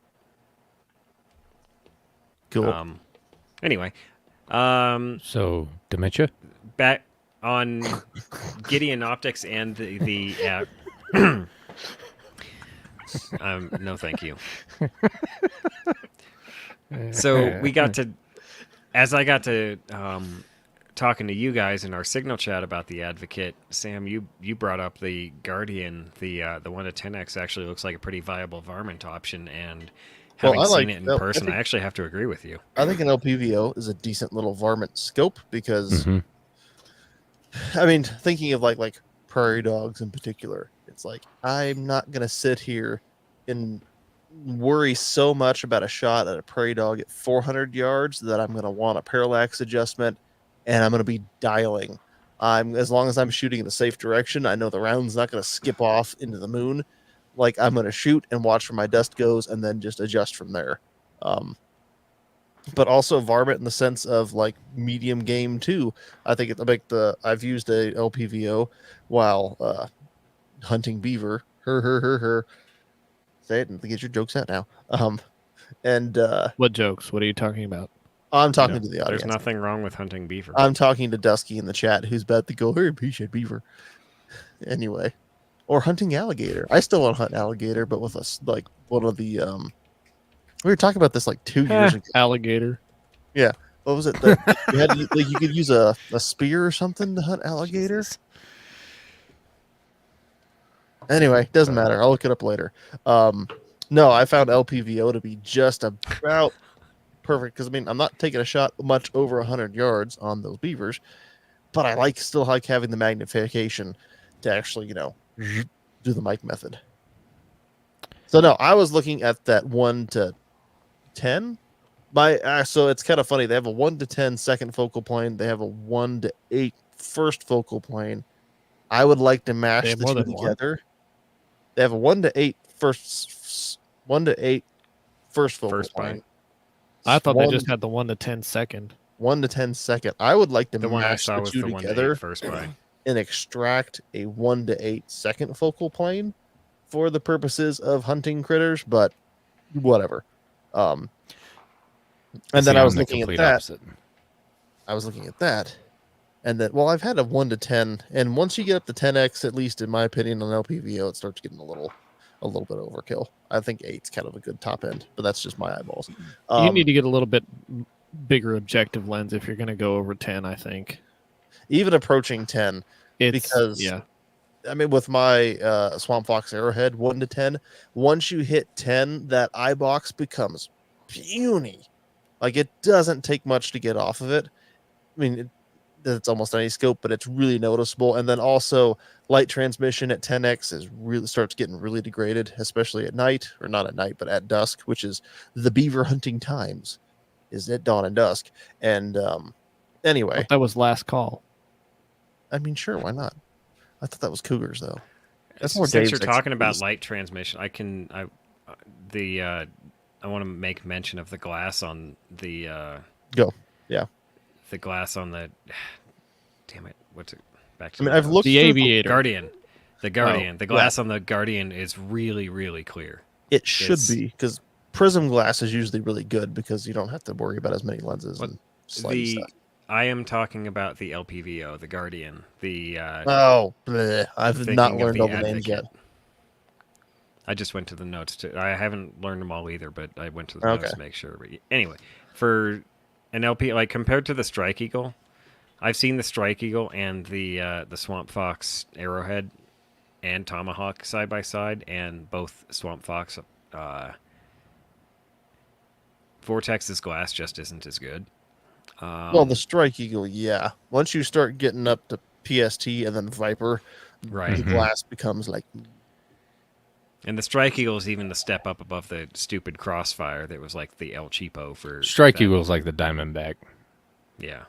Speaker 2: Cool.
Speaker 1: Anyway,
Speaker 4: So, dementia?
Speaker 1: back on Gideon Optics and the no, thank you. So we got to, as I got to talking to you guys in our signal chat about the Advocate, Sam, you brought up the Guardian, the 1 to 10x actually looks like a pretty viable varmint option, and
Speaker 2: Well,
Speaker 1: having
Speaker 2: I
Speaker 1: seen
Speaker 2: like-
Speaker 1: it in
Speaker 2: well, I
Speaker 1: person,
Speaker 2: think-
Speaker 1: I actually have to agree with you.
Speaker 2: I think an LPVO is a decent little varmint scope because,
Speaker 4: Mhm.
Speaker 2: I mean, thinking of like prairie dogs in particular, it's like I'm not gonna sit here and worry so much about a shot at a prairie dog at 400 yards that I'm gonna want a parallax adjustment, and I'm gonna be dialing. As long as I'm shooting in a safe direction, I know the round's not gonna skip off into the moon. Like I'm gonna shoot and watch where my dust goes, and then just adjust from there. But also varmint in the sense of like medium game too. I think I've used a LPVO while hunting beaver. Say it and get your jokes out now.
Speaker 3: What jokes? What are you talking about?
Speaker 2: I'm talking
Speaker 1: No,
Speaker 2: to the audience.
Speaker 1: There's nothing wrong with hunting beaver.
Speaker 2: I'm talking to Dusky in the chat, who's about to go, hey, appreciate beaver. Anyway, or hunting alligator. I still want to hunt alligator, but with like one of the We were talking about this like 2 years ago.
Speaker 3: Alligator.
Speaker 2: What was it that you had? Like you could use a spear or something to hunt alligator.
Speaker 1: Jesus.
Speaker 2: Anyway, doesn't matter. I'll look it up later. No, I found LPVO to be just about perfect because I mean I'm not taking a shot much over 100 yards on those beavers, but I still like having the magnification to actually do the mic method. So no, I was looking at that 1 to 10. So it's kind of funny. They have a 1 to 10 second focal plane. They have a 1 to 8 first focal plane. I would like to mash
Speaker 3: They have
Speaker 2: the
Speaker 3: more
Speaker 2: two
Speaker 3: than one?
Speaker 2: together. They have a 1 to 8 first 1 to 8 first focal
Speaker 1: First
Speaker 2: plane.
Speaker 1: plane.
Speaker 3: I thought they
Speaker 2: One-
Speaker 3: just had the 1 to 10 second.
Speaker 2: 1 to 10 second. I would like to
Speaker 1: The one I
Speaker 2: mash
Speaker 1: saw
Speaker 2: the
Speaker 1: was
Speaker 2: two
Speaker 1: the one to
Speaker 2: together
Speaker 1: eight first plane.
Speaker 2: and extract a 1 to 8 second focal plane for the purposes of hunting critters, but whatever. And then
Speaker 4: See,
Speaker 2: I
Speaker 4: I'm
Speaker 2: was
Speaker 4: the
Speaker 2: looking at
Speaker 4: complete
Speaker 2: that.
Speaker 4: opposite.
Speaker 2: I was looking at that. And then, well, I've had a 1 to 10, and once you get up to 10x, at least in my opinion, on LPVO, it starts getting a little bit overkill. I think 8's kind of a good top end, but that's just my eyeballs.
Speaker 3: You need to get a little bit bigger objective lens if you're going to go over 10, I think.
Speaker 2: even approaching 10,
Speaker 3: It's,
Speaker 2: because
Speaker 3: yeah.
Speaker 2: I mean, with my Swamp Fox Arrowhead 1 to 10, once you hit 10, that eye box becomes puny. Like, it doesn't take much to get off of it. I mean, it's almost any scope, but it's really noticeable. And then also, light transmission at 10x starts getting really degraded, especially at night, or not at night, but at dusk, which is the beaver hunting times, is at dawn and dusk. And anyway,
Speaker 3: That was last call.
Speaker 2: I mean, sure, why not? I thought that was cougars, though. That's more
Speaker 1: Since
Speaker 2: Dave's
Speaker 1: you're talking about
Speaker 2: expertise.
Speaker 1: light transmission, I want to make mention of the glass on the
Speaker 2: Go. Yeah.
Speaker 1: the glass on the damn it, what's it back to
Speaker 2: I mean,
Speaker 1: the
Speaker 2: I've looked
Speaker 3: The
Speaker 2: through
Speaker 3: Aviator.
Speaker 1: Guardian. The Guardian. The
Speaker 2: yeah.
Speaker 1: glass on the Guardian is really, really clear.
Speaker 2: It should
Speaker 1: It's-
Speaker 2: be, because prism glass is usually really good because you don't have to worry about as many lenses
Speaker 1: What-
Speaker 2: and slidey stuff.
Speaker 1: I am talking about the LPVO, the Guardian, the
Speaker 2: Oh, bleh. I've
Speaker 1: thinking
Speaker 2: not
Speaker 1: of
Speaker 2: learned
Speaker 1: the
Speaker 2: all the names yet.
Speaker 1: Advocate. I just went to the notes too. I haven't learned them all either, but I went to the
Speaker 2: Okay.
Speaker 1: notes to make sure. But anyway, for an LP, like compared to the Strike Eagle, I've seen the Strike Eagle and the Swamp Fox Arrowhead and Tomahawk side by side, and both Swamp Fox Vortex's glass just isn't as good.
Speaker 2: Well, the Strike Eagle, yeah. Once you start getting up to PST and then Viper,
Speaker 1: Right.
Speaker 2: the glass becomes like,
Speaker 1: And the Strike Eagle is even the step up above the stupid Crossfire that was like the El Cheapo for
Speaker 4: Strike
Speaker 1: that.
Speaker 4: Eagle's like the Diamondback.
Speaker 1: Yeah.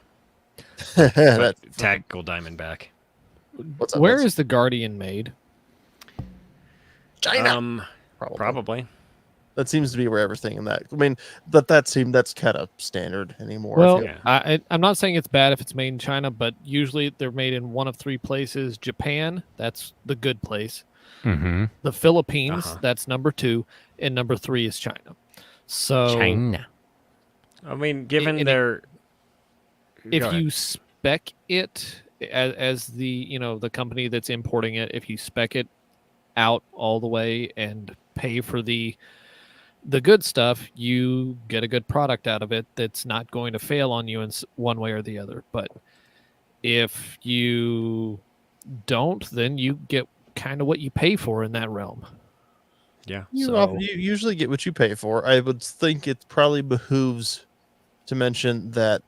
Speaker 2: that,
Speaker 1: Tactical Diamondback.
Speaker 2: what's up?
Speaker 3: Where
Speaker 2: Vince?
Speaker 3: is the Guardian made?
Speaker 2: China?
Speaker 1: Probably.
Speaker 2: That seems to be where everything in that. I mean, that's kind of standard anymore. I
Speaker 3: Well,
Speaker 2: feel.
Speaker 1: Yeah.
Speaker 3: I'm not saying it's bad if it's made in China, but usually they're made in one of three places. Japan, that's the good place.
Speaker 4: Mm-hmm.
Speaker 3: The Philippines,
Speaker 1: Uh-huh.
Speaker 3: that's number 2, and number 3 is China. So
Speaker 4: China.
Speaker 1: I mean, given
Speaker 3: and
Speaker 1: their
Speaker 3: if
Speaker 1: Go ahead.
Speaker 3: you spec it as the the company that's importing it, if you spec it out all the way and pay for the good stuff, you get a good product out of it that's not going to fail on you in one way or the other. But if you don't, then you get kind of what you pay for in that realm.
Speaker 1: yeah.
Speaker 3: So-
Speaker 2: You usually get what you pay for. I would think it probably behooves to mention that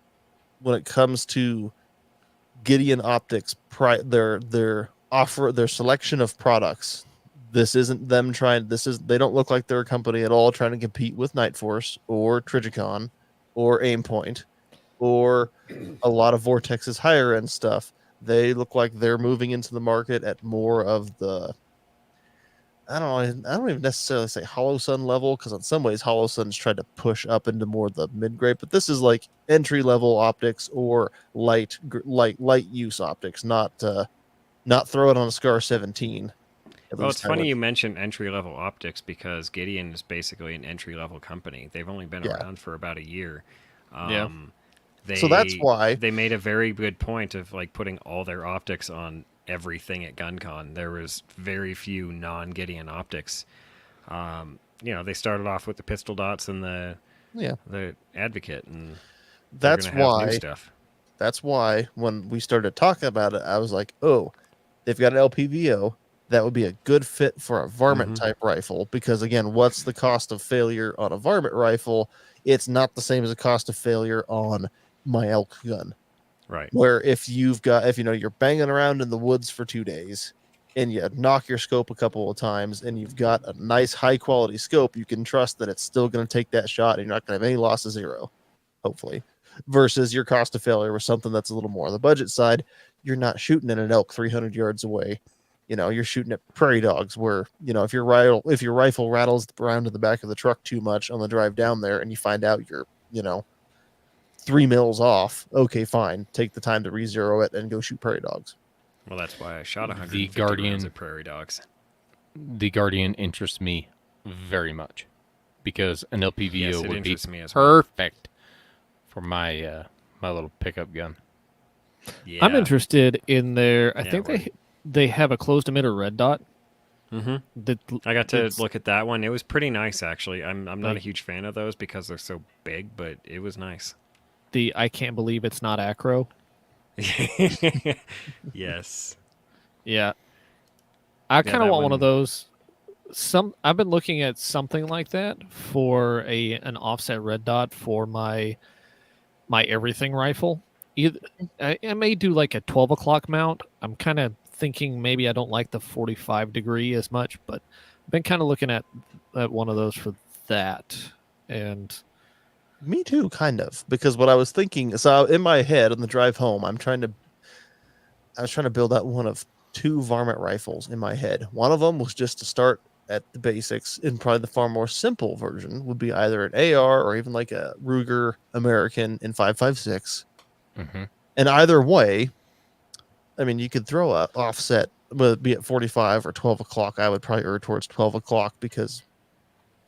Speaker 2: when it comes to Gideon Optics, their selection of products. This isn't them trying. They don't look like they're a company at all trying to compete with Night Force or Trigicon or Aimpoint or a lot of Vortex's higher end stuff. They look like they're moving into the market at more of the, I don't even necessarily say Hollow Sun level, because in some ways Hollow Sun's tried to push up into more the mid grade, but this is like entry level optics or light use optics, not throw it on a Scar 17.
Speaker 1: Well, it's funny you mention entry level optics because Gideon is basically an entry level company. They've only been
Speaker 2: Yeah.
Speaker 1: around for about a year.
Speaker 3: Yeah.
Speaker 2: So that's why
Speaker 1: they made a very good point of like putting all their optics on everything at GunCon. There was very few non-Gideon optics. they started off with the pistol dots and
Speaker 2: Yeah,
Speaker 1: the advocate, and they're
Speaker 2: that's
Speaker 1: gonna have new
Speaker 2: why.
Speaker 1: stuff.
Speaker 2: That's why when we started talking about it, I was like, oh, they've got an LPVO. That would be a good fit for a varmint type rifle because, again, what's the cost of failure on a varmint rifle? It's not the same as the cost of failure on my elk gun.
Speaker 1: Right.
Speaker 2: Where if you're banging around in the woods for 2 days and you knock your scope a couple of times and you've got a nice high quality scope, you can trust that it's still going to take that shot and you're not going to have any loss of zero, hopefully. Versus your cost of failure with something that's a little more on the budget side, you're not shooting at an elk 300 yards away. You're shooting at prairie dogs where, if your rifle rattles around in the back of the truck too much on the drive down there and you find out you're, 3 mils off, okay, fine. Take the time to re-zero it and go shoot prairie dogs.
Speaker 1: Well, that's why I shot 150
Speaker 4: The Guardian-
Speaker 1: rounds at prairie dogs.
Speaker 4: The Guardian interests me very much because an LPVO
Speaker 1: Yes, it
Speaker 4: would be
Speaker 1: interests me as well.
Speaker 4: perfect for my my little pickup gun.
Speaker 1: Yeah.
Speaker 3: I'm interested in their. I
Speaker 1: Yeah,
Speaker 3: think
Speaker 1: what-
Speaker 3: they have a closed emitter red dot.
Speaker 1: Mm-hmm.
Speaker 3: That
Speaker 1: I got to
Speaker 3: it's-
Speaker 1: look at that one. It was pretty nice, actually. I'm not a
Speaker 3: Like-
Speaker 1: huge fan of those because they're so big, but it was nice.
Speaker 3: The I can't believe it's not acro.
Speaker 1: Yes.
Speaker 3: Yeah, I kind of
Speaker 1: that
Speaker 3: want one of
Speaker 1: one-
Speaker 3: those. I've been looking at something like that for an offset red dot for my everything rifle. I may do like a 12 o'clock mount. I'm kind of thinking maybe I don't like the 45 degree as much, but I've been kind of looking at one of those for that. And
Speaker 2: Me too, kind of, because what I was thinking. So in my head on the drive home, I was trying to build out one of 2 varmint rifles in my head. One of them was just to start at the basics, and probably the far more simple version would be either an AR or even like a Ruger American in 5.56.
Speaker 4: Mm-hmm.
Speaker 2: And either way, I mean, you could throw a offset, whether it be at 45 or 12 o'clock. I would probably err towards 12 o'clock because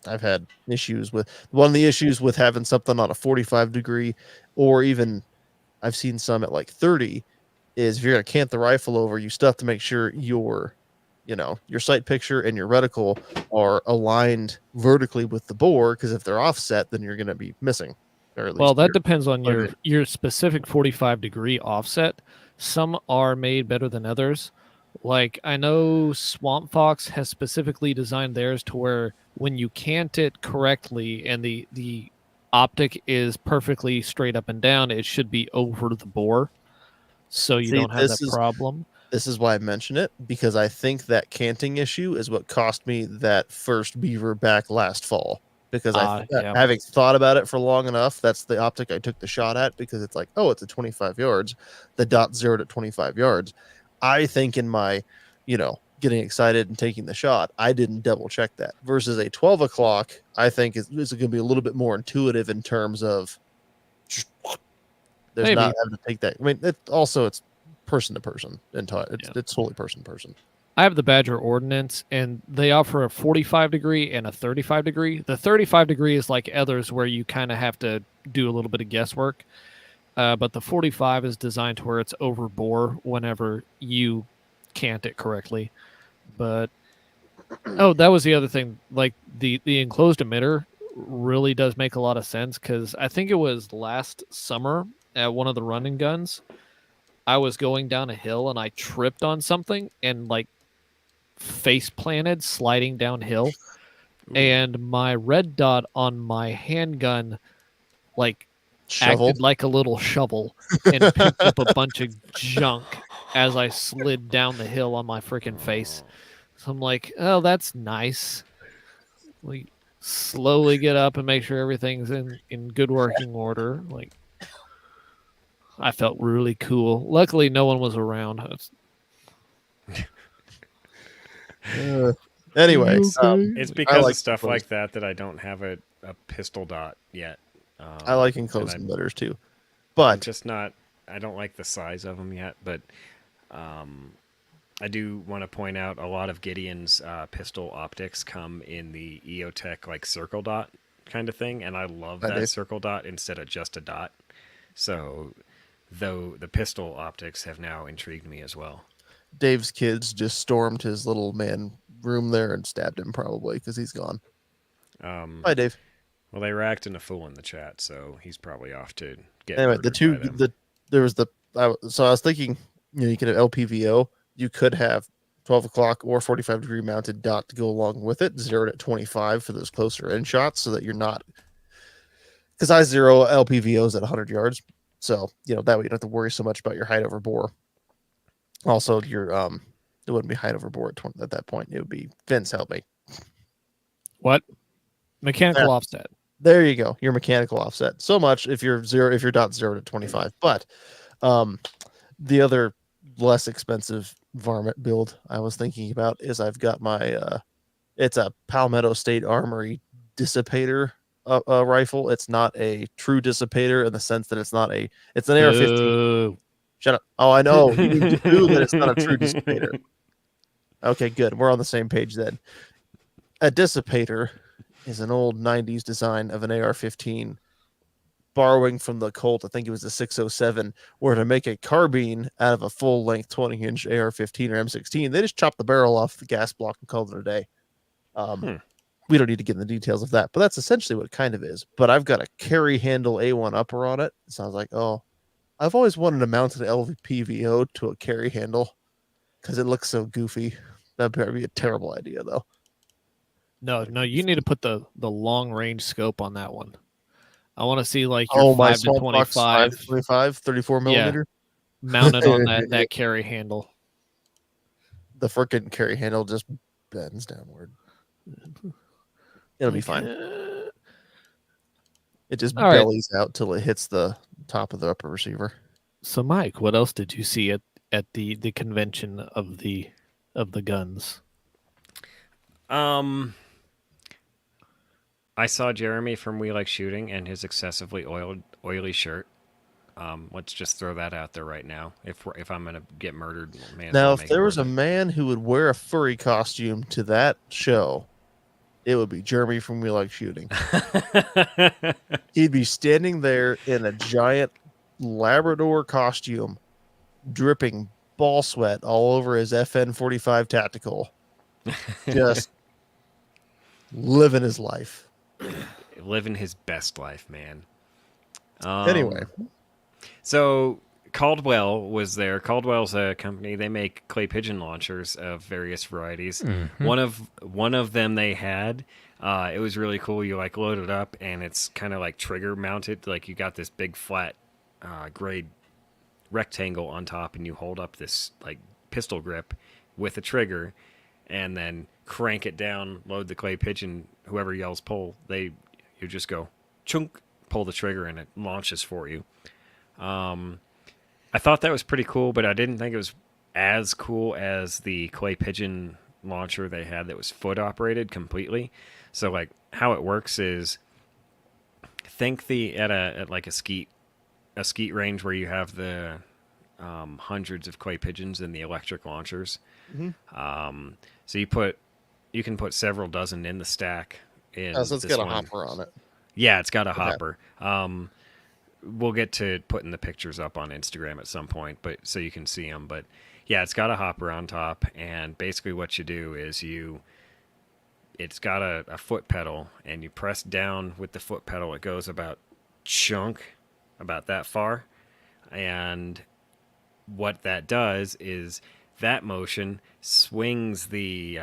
Speaker 2: I've had issues with one of the issues with having something on a 45 degree, or even I've seen some at like 30, is if you're going to cant the rifle over, you still have to make sure your sight picture and your reticle are aligned vertically with the bore, because if they're offset, then you're going to be missing. Or at least
Speaker 3: well, that
Speaker 2: you're-
Speaker 3: depends on
Speaker 2: Okay.
Speaker 3: your specific 45 degree offset. Some are made better than others. Like I know Swamp Fox has specifically designed theirs to where when you cant it correctly and the optic is perfectly straight up and down, it should be over the bore, so you
Speaker 2: See,
Speaker 3: don't have
Speaker 2: this
Speaker 3: that
Speaker 2: is-
Speaker 3: problem.
Speaker 2: This is why I mention it, because I think that canting issue is what cost me that first beaver back last fall. Because
Speaker 3: Yeah.
Speaker 2: having thought about it for long enough, that's the optic I took the shot at, because it's like, oh, it's at 25 yards. The dot zeroed at 25 yards. I think in my, getting excited and taking the shot, I didn't double check that. Versus a 12 o'clock, I think is going to be a little bit more intuitive in terms of there's
Speaker 3: Maybe.
Speaker 2: not having to take that. I mean, it's person to person. It's totally person to person.
Speaker 3: I have the Badger Ordnance, and they offer a 45 degree and a 35 degree. The 35 degree is like others where you kind of have to do a little bit of guesswork. But the 45 is designed to where it's over bore whenever you cant it correctly. But, that was the other thing. Like the enclosed emitter really does make a lot of sense, because I think it was last summer at one of the running guns, I was going down a hill and I tripped on something and like face planted sliding downhill. And my red dot on my handgun like
Speaker 2: Shovel.
Speaker 3: acted like a little shovel and picked up a bunch of junk as I slid down the hill on my freaking face. So I'm like, oh, that's nice. We slowly get up and make sure everything's in good working order. Like, I felt really cool. Luckily, no one was around.
Speaker 2: Anyway,
Speaker 1: It's because
Speaker 2: like
Speaker 1: of stuff
Speaker 2: closed.
Speaker 1: like that I don't have a pistol dot yet.
Speaker 2: I like
Speaker 1: and
Speaker 2: enclosed
Speaker 1: I'm-
Speaker 2: emitters too,
Speaker 1: I'm
Speaker 2: but
Speaker 1: just not. I don't like the size of them yet, but I do want to point out a lot of Gideon's pistol optics come in the EOTech like circle dot kind of thing, and I love
Speaker 2: I
Speaker 1: that
Speaker 2: do.
Speaker 1: circle dot instead of just a dot. So, though the pistol optics have now intrigued me as well.
Speaker 2: Dave's kids just stormed his little man room there and stabbed him probably because he's gone. Hi, Dave.
Speaker 1: Well, they were acting a fool in the chat, so he's probably off to get
Speaker 2: Anyway,
Speaker 1: murdered by them.
Speaker 2: So I was thinking, you could have LPVO. You could have 12 o'clock or 45-degree mounted dot to go along with it, zeroed at 25 for those closer in shots, so that you're not. Because I zero LPVOs at 100 yards, so that way you don't have to worry so much about your height over bore. Also, your it wouldn't be height over bore at that point. It would be Vince, help me.
Speaker 3: What? Mechanical offset.
Speaker 2: There you go. Your mechanical offset. So much if you're dot zeroed at 25. But the other less expensive varmint build I was thinking about is I've got my it's a Palmetto State Armory dissipator rifle. It's not a true dissipator in the sense that it's an AR-15. Shut up. Oh, I know. You mean that it's not a true dissipator. Okay, good. We're on the same page then. A dissipator is an old 90s design of an AR-15, borrowing from the Colt. I think it was the 607, where to make a carbine out of a full-length 20-inch AR-15 or M16, they just chopped the barrel off the gas block and called it a day. We don't need to get in the details of that, but that's essentially what it kind of is. But I've got a carry handle A1 upper on it. It sounds like, I've always wanted to mount an LPVO to a carry handle because it looks so goofy. That'd be a terrible idea, though.
Speaker 3: No, you need to put the long range scope on that one. I want to see like your 5 to 25,
Speaker 2: 34 millimeter
Speaker 3: mounted on that carry handle.
Speaker 2: The frickin' carry handle just bends downward. It'll be fine. It just bellies out till it hits the top of the upper receiver.
Speaker 3: So, Mike, what else did you see at the convention of the guns?
Speaker 1: I saw Jeremy from We Like Shooting and his excessively oily shirt. Let's just throw that out there right now. If I'm gonna get murdered, man.
Speaker 2: Now, if there was a man who would wear a furry costume to that show, it would be Jeremy from We Like Shooting. He'd be standing there in a giant Labrador costume, dripping ball sweat all over his FN-45 tactical, just living his life.
Speaker 1: Living his best life, man.
Speaker 2: Anyway.
Speaker 1: So Caldwell was there. Caldwell's a company. They make clay pigeon launchers of various varieties.
Speaker 4: Mm-hmm.
Speaker 1: One of them they had. It was really cool. You load it up, and it's kind of like trigger mounted. Like you got this big flat gray rectangle on top, and you hold up this like pistol grip with a trigger, and then crank it down. Load the clay pigeon. Whoever yells pull, you just go chunk, pull the trigger, and it launches for you. I thought that was pretty cool, but I didn't think it was as cool as the clay pigeon launcher they had that was foot operated completely. So like how it works is, think at like a skeet range where you have the hundreds of clay pigeons in the electric launchers.
Speaker 2: Mm-hmm.
Speaker 1: So you can put several dozen in the stack.
Speaker 2: So it's got a hopper on it.
Speaker 1: Yeah, it's got a hopper. We'll get to putting the pictures up on Instagram at some point, but so you can see them. But yeah, it's got a hopper on top, and basically what you do is it's got a foot pedal, and you press down with the foot pedal. It goes about that far, and what that does is that motion swings the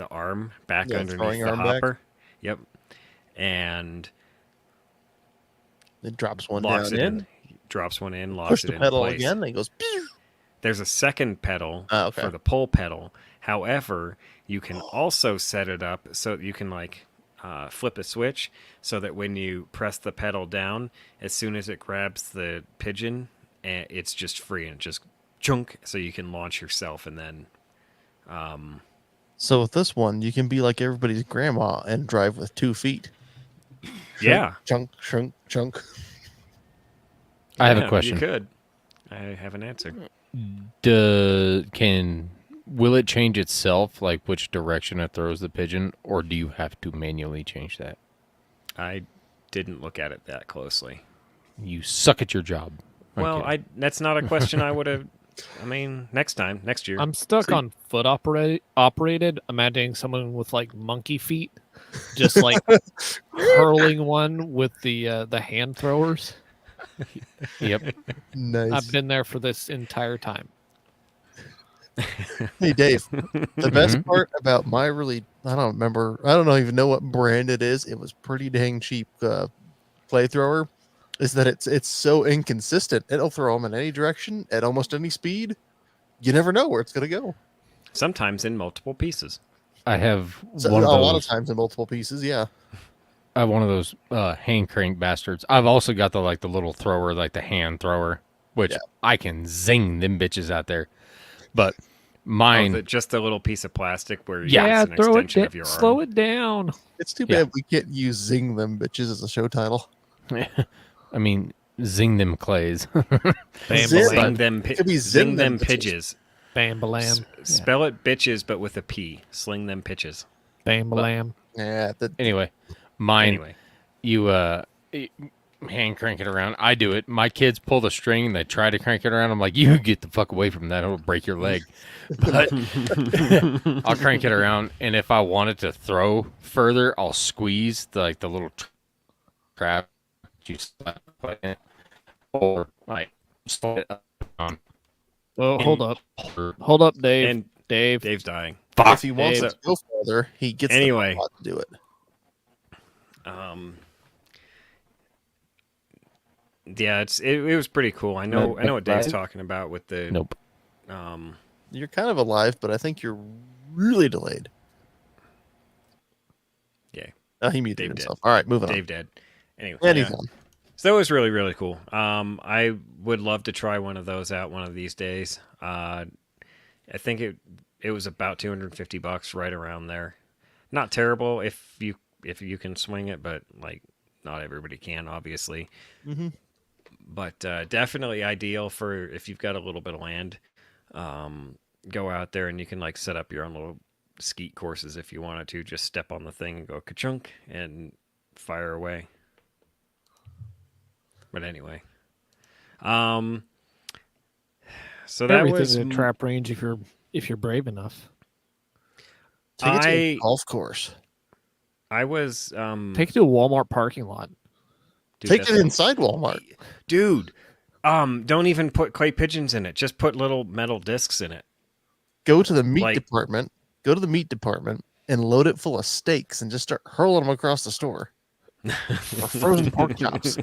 Speaker 1: arm back underneath the hopper. Back. Yep, and
Speaker 2: it drops one down in.
Speaker 1: Drops one in, locks
Speaker 2: push
Speaker 1: it
Speaker 2: the
Speaker 1: in
Speaker 2: pedal
Speaker 1: place.
Speaker 2: again, and it goes. Pew!
Speaker 1: There's a second pedal for the pull pedal. However, you can also set it up so you can flip a switch so that when you press the pedal down, as soon as it grabs the pigeon, it's just free and just chunk, so you can launch yourself and then.
Speaker 2: So with this one, you can be like everybody's grandma and drive with 2 feet.
Speaker 1: Yeah.
Speaker 2: Chunk, chunk, chunk.
Speaker 4: I have a question.
Speaker 1: You could. I have an answer.
Speaker 4: Will it change itself, like which direction it throws the pigeon, or do you have to manually change that?
Speaker 1: I didn't look at it that closely.
Speaker 4: You suck at your job.
Speaker 1: Well, that's not a question I would have. I mean, next year.
Speaker 3: I'm stuck on foot operated, imagining someone with like monkey feet just like hurling one with the hand throwers.
Speaker 4: Yep.
Speaker 2: Nice.
Speaker 3: I've been there for this entire time.
Speaker 2: Hey Dave, the best
Speaker 4: Mhm.
Speaker 2: part about my I don't remember, I don't even know what brand it is. It was pretty dang cheap flamethrower. Is that it's so inconsistent. It'll throw them in any direction at almost any speed. You never know where it's gonna go.
Speaker 1: Sometimes in multiple pieces.
Speaker 4: I have
Speaker 2: So
Speaker 4: one
Speaker 2: a
Speaker 4: of
Speaker 2: lot of
Speaker 4: those.
Speaker 2: times in multiple pieces. Yeah.
Speaker 4: I have one of those hand crank bastards. I've also got the little thrower, like the hand thrower, which
Speaker 2: Yeah.
Speaker 4: I can zing them bitches out there. But
Speaker 1: Oh,
Speaker 4: mine,
Speaker 1: just a little piece of plastic where
Speaker 4: Yeah.
Speaker 1: it's an
Speaker 3: throw it
Speaker 1: extension
Speaker 3: down,
Speaker 1: of your
Speaker 3: slow
Speaker 1: arm.
Speaker 3: it down.
Speaker 2: It's too
Speaker 4: Yeah.
Speaker 2: bad we can't use "Zing Them Bitches" as a show title.
Speaker 4: I mean, zing them clays.
Speaker 3: Bam
Speaker 2: Zip.
Speaker 1: Zing
Speaker 3: balam,
Speaker 1: them,
Speaker 2: It could be
Speaker 1: zing
Speaker 2: zing
Speaker 1: them
Speaker 2: them bitches.
Speaker 1: pidges.
Speaker 3: bam balam,
Speaker 1: Spell it bitches, but with a P. Sling them pitches.
Speaker 3: bam balam.
Speaker 2: Yeah.
Speaker 4: Anyway, mine,
Speaker 1: Anyway,
Speaker 4: you hand crank it around. I do it. My kids pull the string and they try to crank it around. I'm like, you get the fuck away from that. It'll break your leg. But I'll crank it around, and if I want it to throw further, I'll squeeze the little trap you slap it, or like slow it up.
Speaker 3: Oh, hold
Speaker 1: And-
Speaker 3: up. Hold up, Dave.
Speaker 1: and
Speaker 3: Dave.
Speaker 1: Dave's dying.
Speaker 2: If he wants
Speaker 3: Dave.
Speaker 2: to go further, he gets
Speaker 1: Anyway.
Speaker 2: the robot to do it.
Speaker 1: Yeah, it was pretty cool. I know what Dave's
Speaker 4: Right?
Speaker 1: talking about with the
Speaker 4: Nope.
Speaker 2: You're kind of alive, but I think you're really delayed.
Speaker 1: Yeah,
Speaker 2: Oh, he muted
Speaker 1: Dave
Speaker 2: himself. All right, moving
Speaker 1: Dave dead. Anyway,
Speaker 2: on.
Speaker 1: yeah.
Speaker 2: Anytime.
Speaker 1: So that was really, really cool. I would love to try one of those out one of these days. I think it was about $250, right around there. Not terrible if you can swing it, but like not everybody can, obviously.
Speaker 2: Mm-hmm.
Speaker 1: But definitely ideal for if you've got a little bit of land. Go out there and you can like set up your own little skeet courses if you wanted to. Just step on the thing and go ka-chunk and fire away. But anyway, so that
Speaker 3: Everything's
Speaker 1: was
Speaker 3: a trap range if you're brave enough.
Speaker 2: Take it to a
Speaker 1: I-
Speaker 2: golf course.
Speaker 1: I was
Speaker 3: Take it to a Walmart parking lot.
Speaker 1: dude,
Speaker 2: Take
Speaker 1: that's-
Speaker 2: it inside Walmart.
Speaker 1: dude. Don't even put clay pigeons in it. Just put little metal discs in it.
Speaker 2: Go to the meat
Speaker 1: Like-
Speaker 2: department. Go to the meat department and load it full of steaks and just start hurling them across the store. Or frozen pork chops.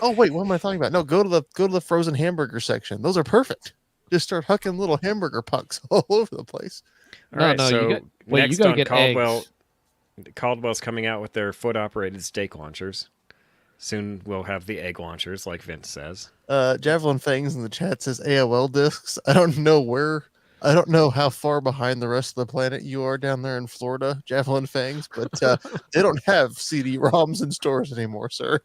Speaker 2: Oh wait, what am I talking about? No, go to the frozen hamburger section. Those are perfect. Just start hucking little hamburger pucks all over the place.
Speaker 1: All
Speaker 3: No,
Speaker 1: right,
Speaker 3: no, you
Speaker 1: so
Speaker 3: got- wait, you
Speaker 1: next
Speaker 3: gotta
Speaker 1: on
Speaker 3: get
Speaker 1: Caldwell,
Speaker 3: eggs.
Speaker 1: Caldwell's coming out with their foot-operated steak launchers. Soon we'll have the egg launchers, like Vince says.
Speaker 2: Javelin Fangs in the chat says AOL discs. I don't know how far behind the rest of the planet you are down there in Florida, Javelin Fangs, but they don't have CD-ROMs in stores anymore, sir.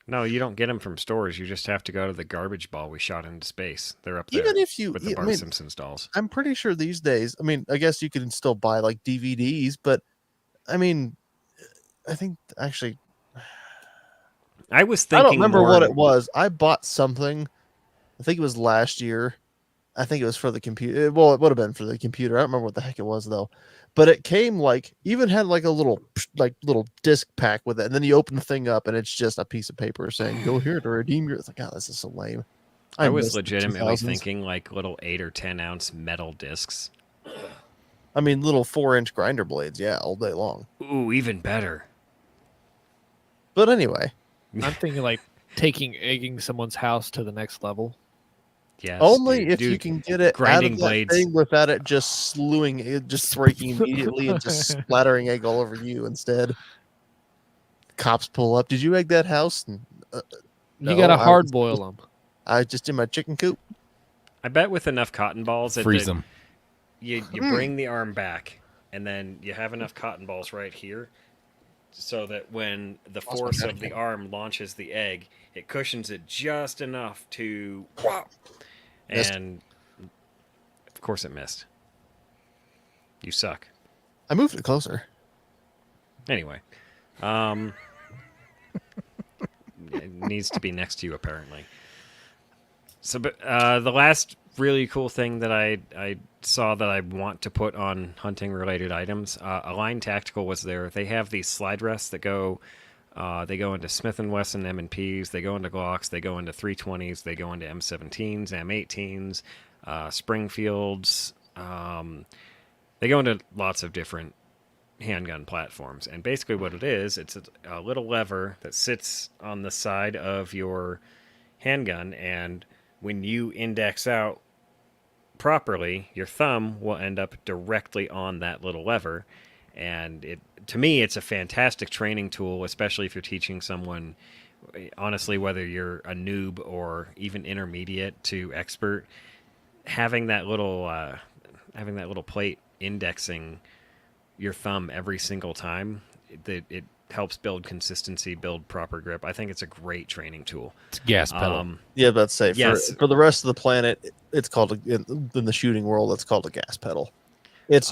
Speaker 1: No, you don't get them from stores. You just have to go to the garbage ball we shot into space. They're up there
Speaker 2: Even if you,
Speaker 1: with the
Speaker 2: I
Speaker 1: Bart
Speaker 2: mean,
Speaker 1: Simpsons dolls.
Speaker 2: I'm pretty sure these days, I mean, I guess you can still buy like DVDs, but I mean, I think actually,
Speaker 1: I was
Speaker 2: I
Speaker 1: thinking
Speaker 2: don't remember
Speaker 1: more,
Speaker 2: what it was. I bought something, I think it was last year. I think it was for the computer. Well, it would have been for the computer. I don't remember what the heck it was though. But it came like even had like a little disc pack with it, and then you open the thing up and it's just a piece of paper saying "Go here to redeem your." It's like, oh, this is so lame.
Speaker 1: I
Speaker 2: miss
Speaker 1: was
Speaker 2: the
Speaker 1: legitimately
Speaker 2: 2000s.
Speaker 1: thinking like little 8 or 10 ounce metal discs.
Speaker 2: I mean, little 4-inch grinder blades, yeah, all day long.
Speaker 1: Ooh, even better.
Speaker 2: But anyway,
Speaker 3: I'm thinking like egging someone's house to the next level.
Speaker 1: Yes,
Speaker 2: only
Speaker 1: dude,
Speaker 2: if you
Speaker 1: dude,
Speaker 2: can get it out
Speaker 1: grinding
Speaker 2: of that
Speaker 1: blades.
Speaker 2: thing without it just slewing, it just breaking immediately and just splattering egg all over you instead. Cops pull up. Did you egg that house? And,
Speaker 3: You
Speaker 2: No,
Speaker 3: gotta
Speaker 2: I was-
Speaker 3: hard boil them.
Speaker 2: I just in my chicken coop.
Speaker 1: I bet with enough cotton balls, that
Speaker 4: Freeze them.
Speaker 1: you bring the arm back, and then you have enough cotton balls right here, so that when the
Speaker 2: Lost my
Speaker 1: force of
Speaker 2: medical.
Speaker 1: the arm launches the egg, it cushions it just enough to,
Speaker 2: Missed.
Speaker 1: and of course it missed. You suck.
Speaker 2: I moved it closer.
Speaker 1: Anyway, it needs to be next to you apparently. So, but the last really cool thing that I saw that I want to put on hunting related items, Align Tactical was there. They have these slide rests that go. They go into Smith & Wesson M&Ps, they go into Glocks, they go into 320s, they go into M17s, M18s, Springfields. They go into lots of different handgun platforms. And basically what it is, it's a little lever that sits on the side of your handgun, and when you index out properly, your thumb will end up directly on that little lever. And to me, it's a fantastic training tool, especially if you're teaching someone, honestly, whether you're a noob or even intermediate to expert. Having that little plate indexing your thumb every single time, it helps build consistency, build proper grip. I think it's a great training tool.
Speaker 4: It's a gas pedal.
Speaker 2: Yeah, but say
Speaker 1: Yes.
Speaker 2: for the rest of the planet, it's called in the shooting world, it's called a gas pedal. It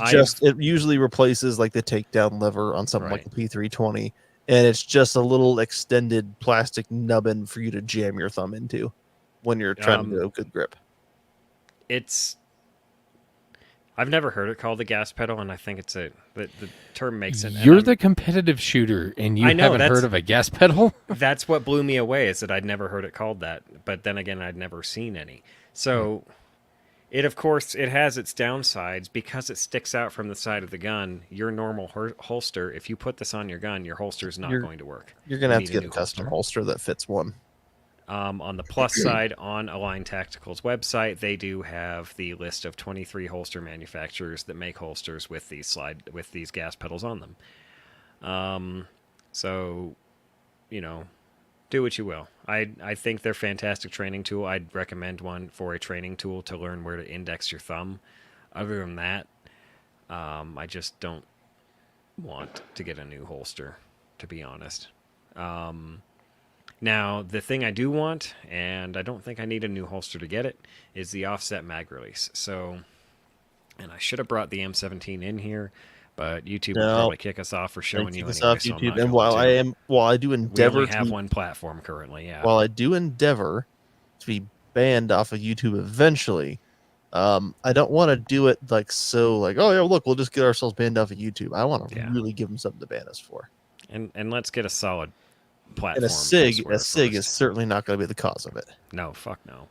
Speaker 2: usually replaces like the takedown lever on something like a P320, and it's just a little extended plastic nubbin for you to jam your thumb into when you're trying to do a good grip.
Speaker 1: I've never heard it called a gas pedal, and I think the term makes it.
Speaker 4: You're the competitive shooter, and you haven't heard of a gas pedal?
Speaker 1: That's what blew me away, is that I'd never heard it called that. But then again, I'd never seen any. So it has its downsides because it sticks out from the side of the gun. Your normal holster, if you put this on your gun, your holster is not going to work.
Speaker 2: You're going to have to get a custom holster that fits one.
Speaker 1: On the plus side, on Align Tactical's website, they do have the list of 23 holster manufacturers that make holsters with these gas pedals on them. So, do what you will. I think they're a fantastic training tool. I'd recommend one for a training tool to learn where to index your thumb. Other than that, I just don't want to get a new holster, to be honest. Now, the thing I do want, and I don't think I need a new holster to get it, is the offset mag release. So, and I should have brought the M17 in here, but YouTube will probably kick us off for showing you anyway.
Speaker 2: YouTube. And while I do endeavor,
Speaker 1: we only have one platform currently. Yeah.
Speaker 2: While I do endeavor to be banned off of YouTube eventually, I don't want to do it like oh yeah, look, we'll just get ourselves banned off of YouTube. I want to really give them something to ban us for.
Speaker 1: And let's get a solid platform.
Speaker 2: And a SIG is certainly not going to be the cause of it.
Speaker 1: No, fuck no.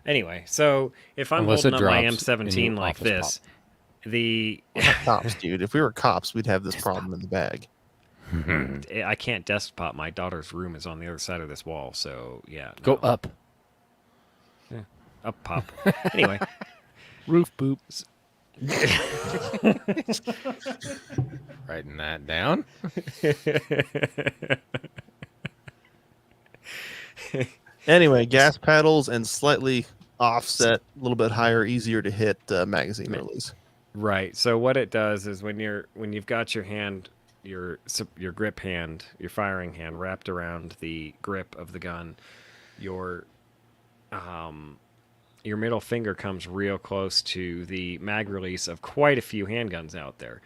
Speaker 1: Anyway, so if I'm holding up my M17 like this,
Speaker 2: we're not cops, dude. If we were cops, we'd have this problem in the bag.
Speaker 1: I can't desk pop. My daughter's room is on the other side of this wall, so yeah.
Speaker 4: Go up.
Speaker 1: Yeah, up pop. Anyway.
Speaker 3: Roof boop.
Speaker 4: Writing that down.
Speaker 2: Anyway, gas paddles and slightly offset, a little bit higher, easier to hit magazine release.
Speaker 1: Right. So what it does is when you've got your hand, your grip hand, your firing hand wrapped around the grip of the gun, your middle finger comes real close to the mag release of quite a few handguns out there.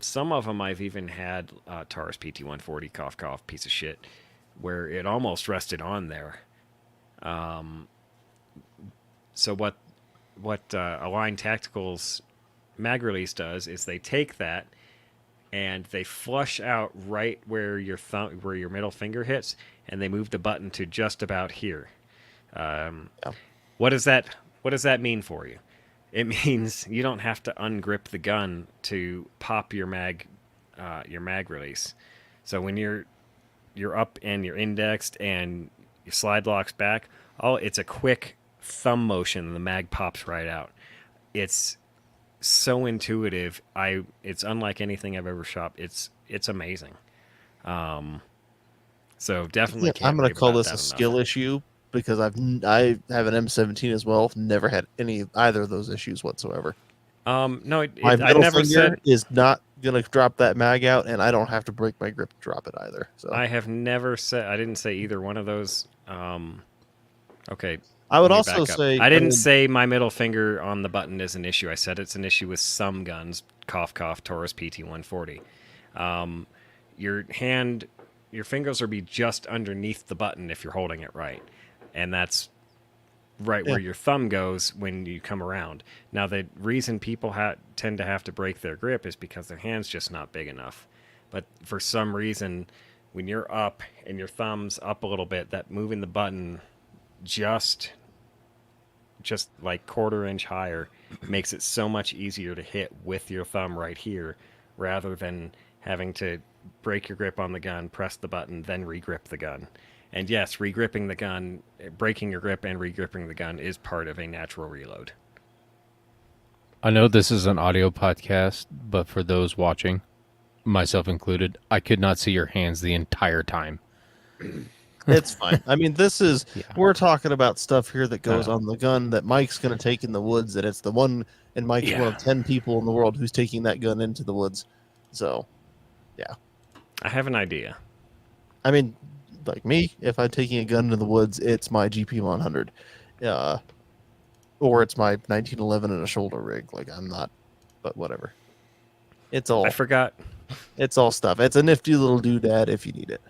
Speaker 1: Some of them I've even had Taurus PT-140, cough cough, piece of shit, where it almost rested on there. So what Align Tactical's mag release does is they take that and they flush out right where your middle finger hits, and they move the button to just about here. What does that mean for you? It means you don't have to ungrip the gun to pop your mag release. So when you're up and you're indexed and your slide locks back, it's a quick thumb motion and the mag pops right out. It's so intuitive. It's unlike anything I've ever shot. It's amazing. So definitely
Speaker 2: I'm going to call this a skill issue because I have an M17 as well. Never had either of those issues whatsoever.
Speaker 1: No,
Speaker 2: my middle finger is not gonna drop that mag out, and I don't have to break my grip to drop it either. So
Speaker 1: I have never said. I didn't say either one of those. Okay.
Speaker 2: I would also say
Speaker 1: I didn't say my middle finger on the button is an issue. I said it's an issue with some guns. Cough cough. Taurus PT-140. Your fingers will be just underneath the button if you're holding it right, and that's right where your thumb goes when you come around. Now, the reason people tend to have to break their grip is because their hand's just not big enough. But for some reason, when you're up and your thumb's up a little bit, that moving the button just like quarter-inch higher makes it so much easier to hit with your thumb right here, rather than having to break your grip on the gun, press the button, then regrip the gun. And yes, regripping the gun, breaking your grip and regripping the gun is part of a natural reload.
Speaker 4: I know this is an audio podcast, but for those watching, myself included, I could not see your hands the entire time.
Speaker 2: It's fine. I mean, we're talking about stuff here that goes on the gun that Mike's going to take in the woods, and it's the one, and Mike's one of 10 people in the world who's taking that gun into the woods. So, yeah.
Speaker 1: I have an idea.
Speaker 2: I mean, like me, if I'm taking a gun into the woods, it's my GP 100. Or it's my 1911 and a shoulder rig. Like, I'm not, but whatever. It's all.
Speaker 1: I forgot.
Speaker 2: It's all stuff. It's a nifty little doodad if you need it.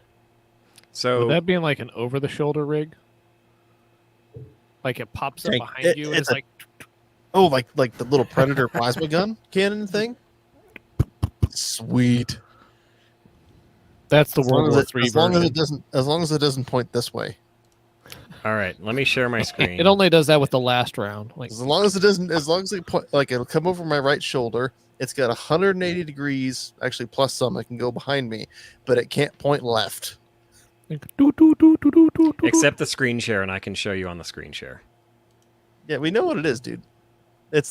Speaker 1: So
Speaker 3: would that be in like an over-the-shoulder rig? Like it pops up behind you and it's like...
Speaker 2: Oh, like the little Predator plasma gun cannon thing? Sweet.
Speaker 3: That's the World War III version.
Speaker 2: As long as it doesn't point this way.
Speaker 1: All right, let me share my screen.
Speaker 3: It only does that with the last round. Like,
Speaker 2: as long as it point, like it'll come over my right shoulder. It's got 180 degrees, actually plus some. It can go behind me, but it can't point left.
Speaker 1: Except the screen share, and I can show you on the screen share.
Speaker 2: Yeah, we know what it is, dude. It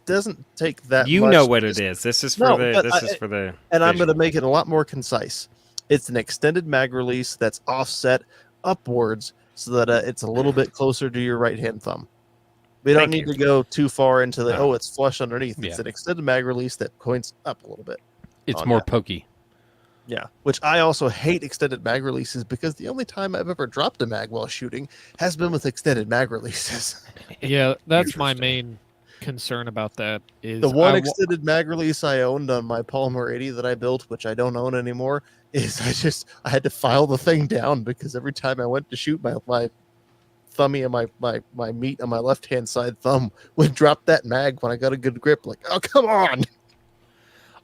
Speaker 2: doesn't take that.
Speaker 1: You
Speaker 2: much
Speaker 1: know what it is. This is for the.
Speaker 2: And I'm going to make it a lot more concise. It's an extended mag release that's offset upwards so that it's a little bit closer to your right hand thumb. We don't need to go too far into the it's flush underneath. It's an extended mag release that points up a little bit.
Speaker 4: It's more pokey.
Speaker 2: Yeah, which I also hate extended mag releases because the only time I've ever dropped a mag while shooting has been with extended mag releases.
Speaker 3: Yeah, that's my main concern about that. Is
Speaker 2: the one extended mag release I owned on my Polymer 80 that I built, which I don't own anymore, is I had to file the thing down because every time I went to shoot, my thummy and my meat on my left hand side thumb would drop that mag when I got a good grip. Like, oh, come on.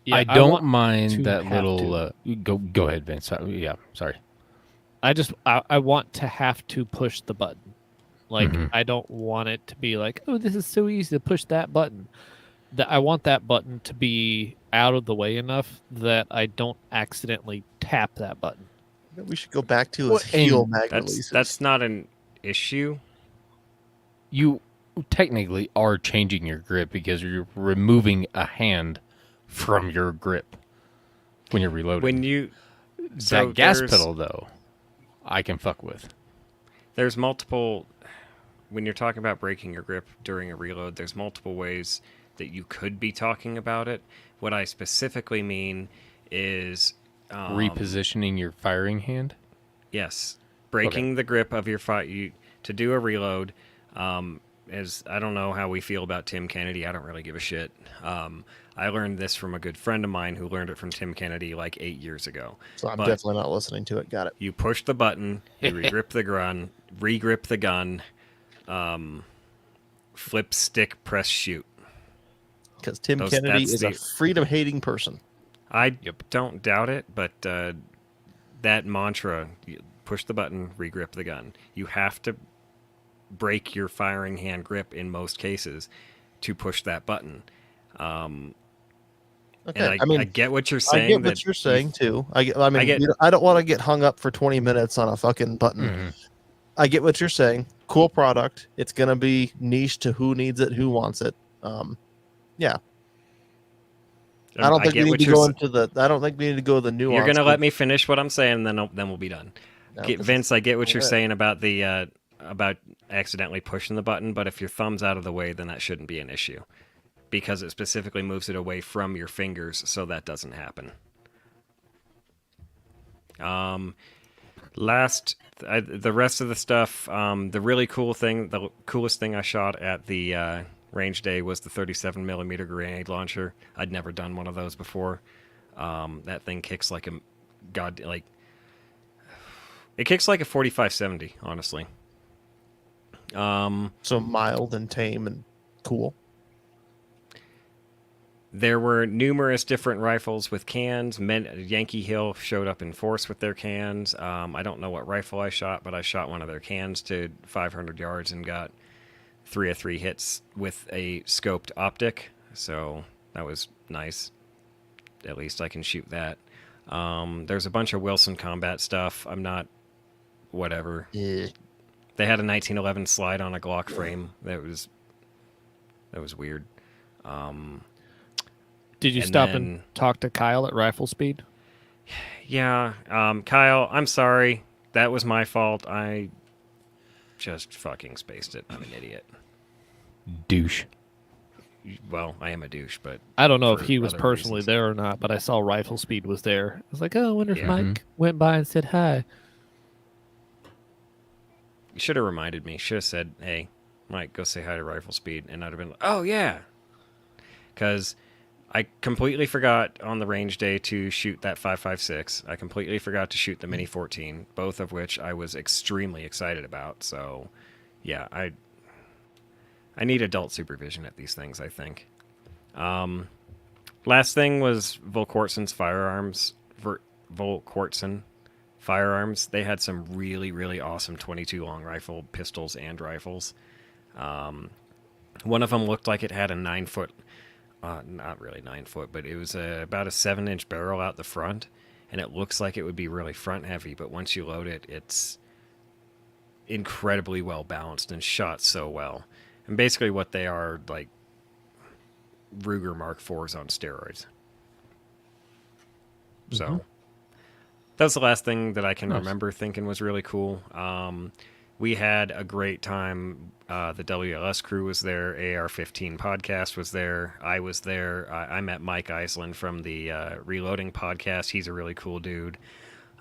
Speaker 4: Yeah, I don't mind that little. Go ahead, Vince. Yeah, sorry.
Speaker 3: I want to have to push the button. Like, I don't want it to be like, oh, this is so easy to push that button. I want that button to be out of the way enough that I don't accidentally tap that button.
Speaker 2: We should go back to his heel mag releases.
Speaker 1: That's not an issue.
Speaker 4: You technically are changing your grip because you're removing a hand from your grip when you're reloading. That gas pedal, though, I can fuck with.
Speaker 1: There's multiple... When you're talking about breaking your grip during a reload, there's multiple ways that you could be talking about it. What I specifically mean is...
Speaker 4: repositioning your firing hand?
Speaker 1: Yes. Breaking the grip of your to do a reload. As I don't know how we feel about Tim Kennedy. I don't really give a shit. I learned this from a good friend of mine who learned it from Tim Kennedy like 8 years ago.
Speaker 2: So I'm definitely not listening to it. Got it.
Speaker 1: You push the button, you regrip the gun, flip stick, press shoot.
Speaker 2: Because Tim Kennedy is a freedom-hating person.
Speaker 1: I don't doubt it, but that mantra, push the button, regrip the gun. You have to break your firing hand grip in most cases to push that button.
Speaker 2: Okay,
Speaker 1: I get what you're saying.
Speaker 2: I get what you're saying too. I don't want to get hung up for 20 minutes on a fucking button. Mm-hmm. I get what you're saying. Cool product. It's gonna be niche to who needs it, who wants it. Yeah. I don't think we need to go into the nuance.
Speaker 1: You're gonna let me finish what I'm saying, and then we'll be done. No, Vince, I get what you're saying about the about accidentally pushing the button, but if your thumb's out of the way, then that shouldn't be an issue, because it specifically moves it away from your fingers, so that doesn't happen. The rest of the stuff, the really cool thing, the coolest thing I shot at the range day was the 37mm grenade launcher. I'd never done one of those before. That thing kicks like a it kicks like a 45-70, honestly.
Speaker 2: So mild and tame and cool.
Speaker 1: There were numerous different rifles with cans. Yankee Hill showed up in force with their cans. I don't know what rifle I shot, but I shot one of their cans to 500 yards and got 3 of 3 hits with a scoped optic. So that was nice. At least I can shoot that. There's a bunch of Wilson combat stuff. I'm not... whatever.
Speaker 2: Yeah.
Speaker 1: They had a 1911 slide on a Glock frame. That was weird.
Speaker 3: Did you
Speaker 1: And
Speaker 3: stop
Speaker 1: then-
Speaker 3: and talk to Kyle at Rifle Speed?
Speaker 1: Yeah, Kyle, I'm sorry. That was my fault. I just fucking spaced it. I'm an idiot.
Speaker 4: Douche.
Speaker 1: Well, I am a douche, but
Speaker 3: I don't know if
Speaker 1: For
Speaker 3: he was
Speaker 1: other
Speaker 3: personally
Speaker 1: reasons.
Speaker 3: there or not, but I saw Rifle Speed was there. I was like, oh, I wonder if
Speaker 1: Yeah.
Speaker 3: Mike went by and said hi.
Speaker 1: you should have reminded me. Should have said, hey, Mike, go say hi to Rifle Speed. And I'd have been like, oh, yeah. Because I completely forgot on the range day to shoot that 5.56. I completely forgot to shoot the Mini 14, both of which I was extremely excited about. So, yeah, I need adult supervision at these things, I think. Last thing was Volquartsen's firearms. Volquartsen firearms. They had some really, really awesome 22 long rifle pistols and rifles. One of them looked like it had a 9-foot, not really 9 foot, but it was about a 7-inch barrel out the front, and it looks like it would be really front heavy, but once you load it, it's incredibly well balanced and shot so well. And basically what they are, like Ruger Mark IVs on steroids. So that was the last thing that I can remember thinking was really cool. We had a great time. The WLS crew was there. AR-15 podcast was there. I was there. I met Mike Iceland from the Reloading podcast. He's a really cool dude.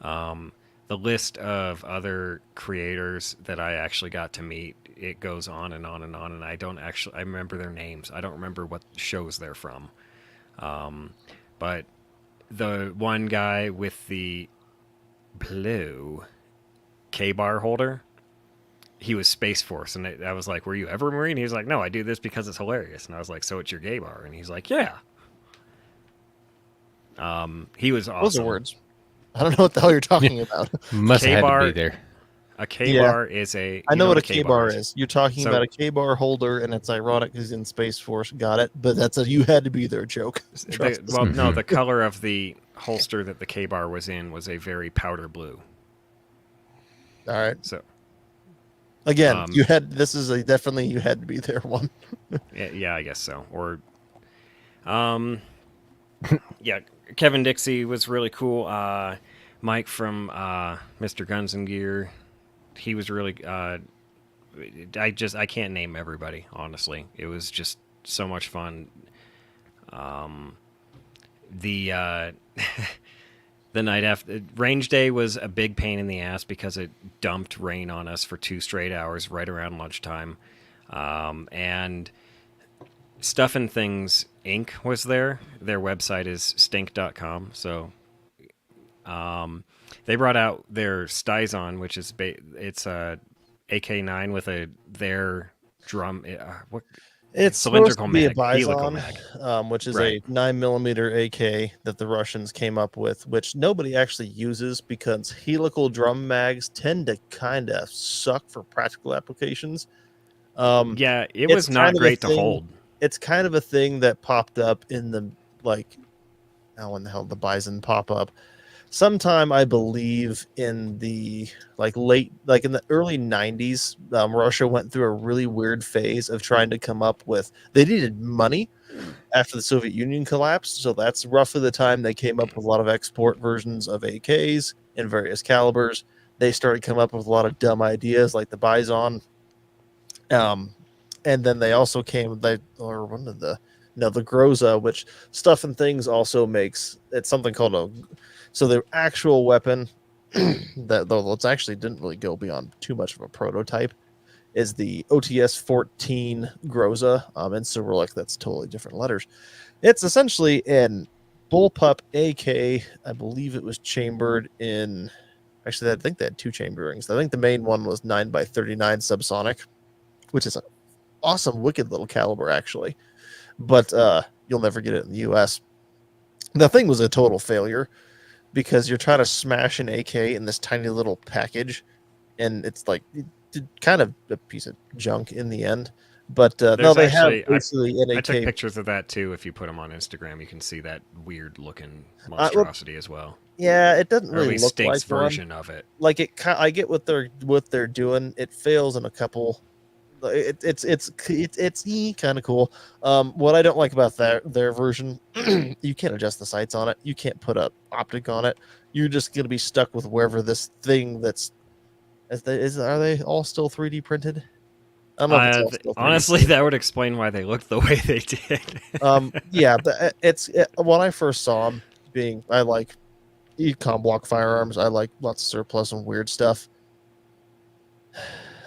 Speaker 1: The list of other creators that I actually got to meet, it goes on and on and on, and I remember their names. I don't remember what shows they're from. But the one guy with the blue K-bar holder, he was Space Force, and I was like, were you ever a Marine? He was like, no, I do this because it's hilarious. And I was like, so it's your gay bar? And he's like, yeah. He was awesome.
Speaker 2: Those are words. I don't know what the hell you're talking about.
Speaker 4: Must have had to
Speaker 1: K-bar-
Speaker 4: be there.
Speaker 1: A K-bar is a...
Speaker 2: I know what a
Speaker 1: K-bar
Speaker 2: K-bar is. You're talking
Speaker 1: So-
Speaker 2: about a K-bar holder, and it's ironic because in Space Force. Got it. But that's a you had to be there joke. Trust us.
Speaker 1: Well, no, the color of the holster that the K-bar was in was a very powder blue.
Speaker 2: All right.
Speaker 1: So,
Speaker 2: Again, you had this is a definitely you had to be there one.
Speaker 1: yeah, I guess so. Or, yeah, Kevin Dixie was really cool. Mike from Mr. Guns and Gear, he was really. I can't name everybody, honestly. It was just so much fun. The night after range day was a big pain in the ass because it dumped rain on us for 2 straight hours right around lunchtime. And Stuff and Things Inc. was there. Their website is stink.com. So they brought out their Stizon, which is it's a AK-9 with their drum. What?
Speaker 2: It's
Speaker 1: Cylindrical
Speaker 2: supposed to be a
Speaker 1: mag, helical
Speaker 2: Bison, which is
Speaker 1: Right.
Speaker 2: a 9mm AK that the Russians came up with, which nobody actually uses because helical drum mags tend to kind of suck for practical applications.
Speaker 1: Yeah, it
Speaker 2: It's
Speaker 1: was not
Speaker 2: kind of a
Speaker 1: great to
Speaker 2: thing-
Speaker 1: hold.
Speaker 2: It's kind of a thing that popped up in the when the hell did the Bison pop up? Sometime I believe in the in the early 90s, Russia went through a really weird phase of trying to come up with. They needed money after the Soviet Union collapsed, so that's roughly the time they came up with a lot of export versions of AKs in various calibers. They started coming up with a lot of dumb ideas like the Bison, and then they also the Groza, which Stuff and Things also makes. It's something called so the actual weapon that though it's actually didn't really go beyond too much of a prototype is the OTS-14 Groza in Cyrillic. That's totally different letters. It's essentially an bullpup AK. I believe it was chambered in. Actually, I think they had 2 chamberings. I think the main one was 9x39 subsonic. which is an awesome, wicked little caliber actually. But you'll never get it in the U.S. The thing was a total failure because you're trying to smash an AK in this tiny little package, and it's like kind of a piece of junk in the end. But no, they have basically an AK.
Speaker 1: I took pictures of that too. If you put them on Instagram, you can see that weird looking monstrosity as well.
Speaker 2: Yeah, it doesn't
Speaker 1: Or at
Speaker 2: really
Speaker 1: least
Speaker 2: look
Speaker 1: Stink's
Speaker 2: like
Speaker 1: version
Speaker 2: one.
Speaker 1: of it.
Speaker 2: Like I get what they're doing. It fails in a couple. It's kind of cool. What I don't like about their version, you can't adjust the sights on it. You can't put a optic on it. You're just gonna be stuck with wherever this thing that's. Are they all still 3D printed? I don't know if it's all still 3D
Speaker 1: honestly,
Speaker 2: printed.
Speaker 1: that would explain why they looked the way they did.
Speaker 2: Yeah, when I first saw them being, I like econ block firearms. I like lots of surplus and weird stuff.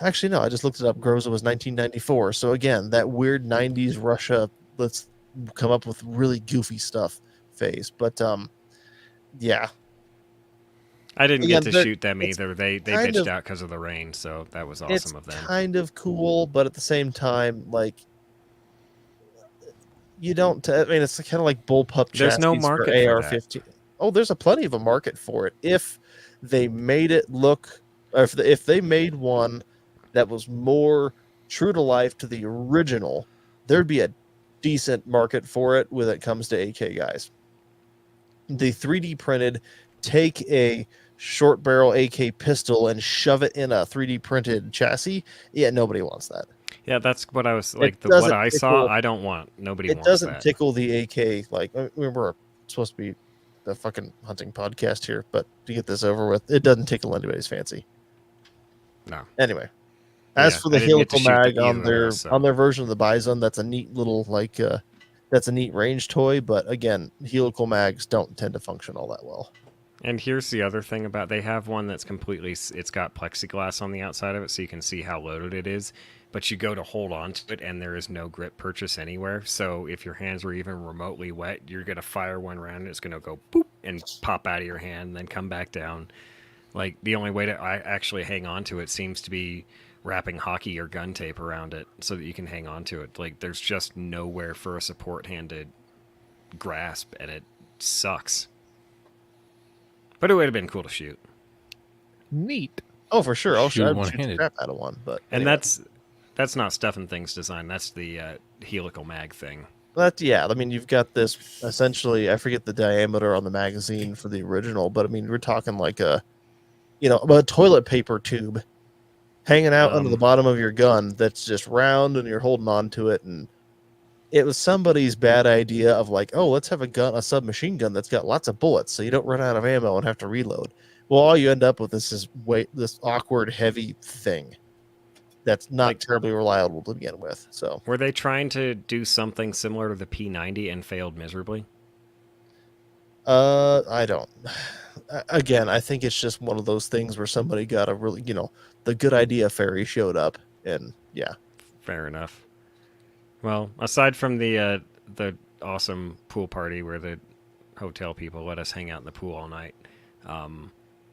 Speaker 2: Actually, no, I just looked it up. Groza was 1994. So again, that weird 90s Russia, let's come up with really goofy stuff phase. But yeah.
Speaker 1: I didn't get to shoot them either. They bitched out because of the rain, so that was awesome of them.
Speaker 2: It's kind of cool, but at the same time, like, you don't. I mean, it's kind of like bullpup chassis.
Speaker 1: There's no market
Speaker 2: for
Speaker 1: for
Speaker 2: AR-15. Oh, there's plenty of a market for it if they made it look, or if they made one that was more true to life to the original, there'd be a decent market for it when it comes to AK guys. The 3D printed, take a short barrel AK pistol and shove it in a 3D printed chassis. Yeah, nobody wants that.
Speaker 1: Yeah, that's what I was like. What I saw, I don't want. Nobody wants that.
Speaker 2: It doesn't tickle the AK. Like, we're supposed to be the fucking hunting podcast here, but to get this over with, it doesn't tickle anybody's fancy.
Speaker 1: No.
Speaker 2: Anyway, as for the helical mag on their version of the Bison, that's a neat little that's a neat range toy. But again, helical mags don't tend to function all that well.
Speaker 1: And here's the other thing about, they have one that's completely, it's got plexiglass on the outside of it, so you can see how loaded it is. But you go to hold on to it, and there is no grip purchase anywhere. So if your hands were even remotely wet, you're going to fire one round, and it's going to go boop and pop out of your hand, and then come back down. Like, the only way to actually hang on to it seems to be wrapping hockey or gun tape around it so that you can hang on to it. Like, there's just nowhere for a support hand to grasp, and it sucks. But it would have been cool to shoot.
Speaker 3: Neat.
Speaker 2: Oh, for sure. I'll shoot
Speaker 4: one-handed.
Speaker 2: the crap out of one. But
Speaker 1: and
Speaker 2: anyway.
Speaker 1: that's not Stuff and Things design. That's the helical mag thing.
Speaker 2: Yeah. I mean, you've got this essentially. I forget the diameter on the magazine for the original, but I mean, we're talking like a toilet paper tube hanging out under the bottom of your gun that's just round, and you're holding on to it. And it was somebody's bad idea of like, oh, let's have a submachine gun that's got lots of bullets, so you don't run out of ammo and have to reload. Well, all you end up with is this awkward, heavy thing that's not terribly reliable to begin with. So,
Speaker 1: were they trying to do something similar to the P90 and failed miserably?
Speaker 2: I don't. Again, I think it's just one of those things where somebody got a really, the good idea fairy showed up, and yeah.
Speaker 1: Fair enough. Well, aside from the awesome pool party where the hotel people let us hang out in the pool all night,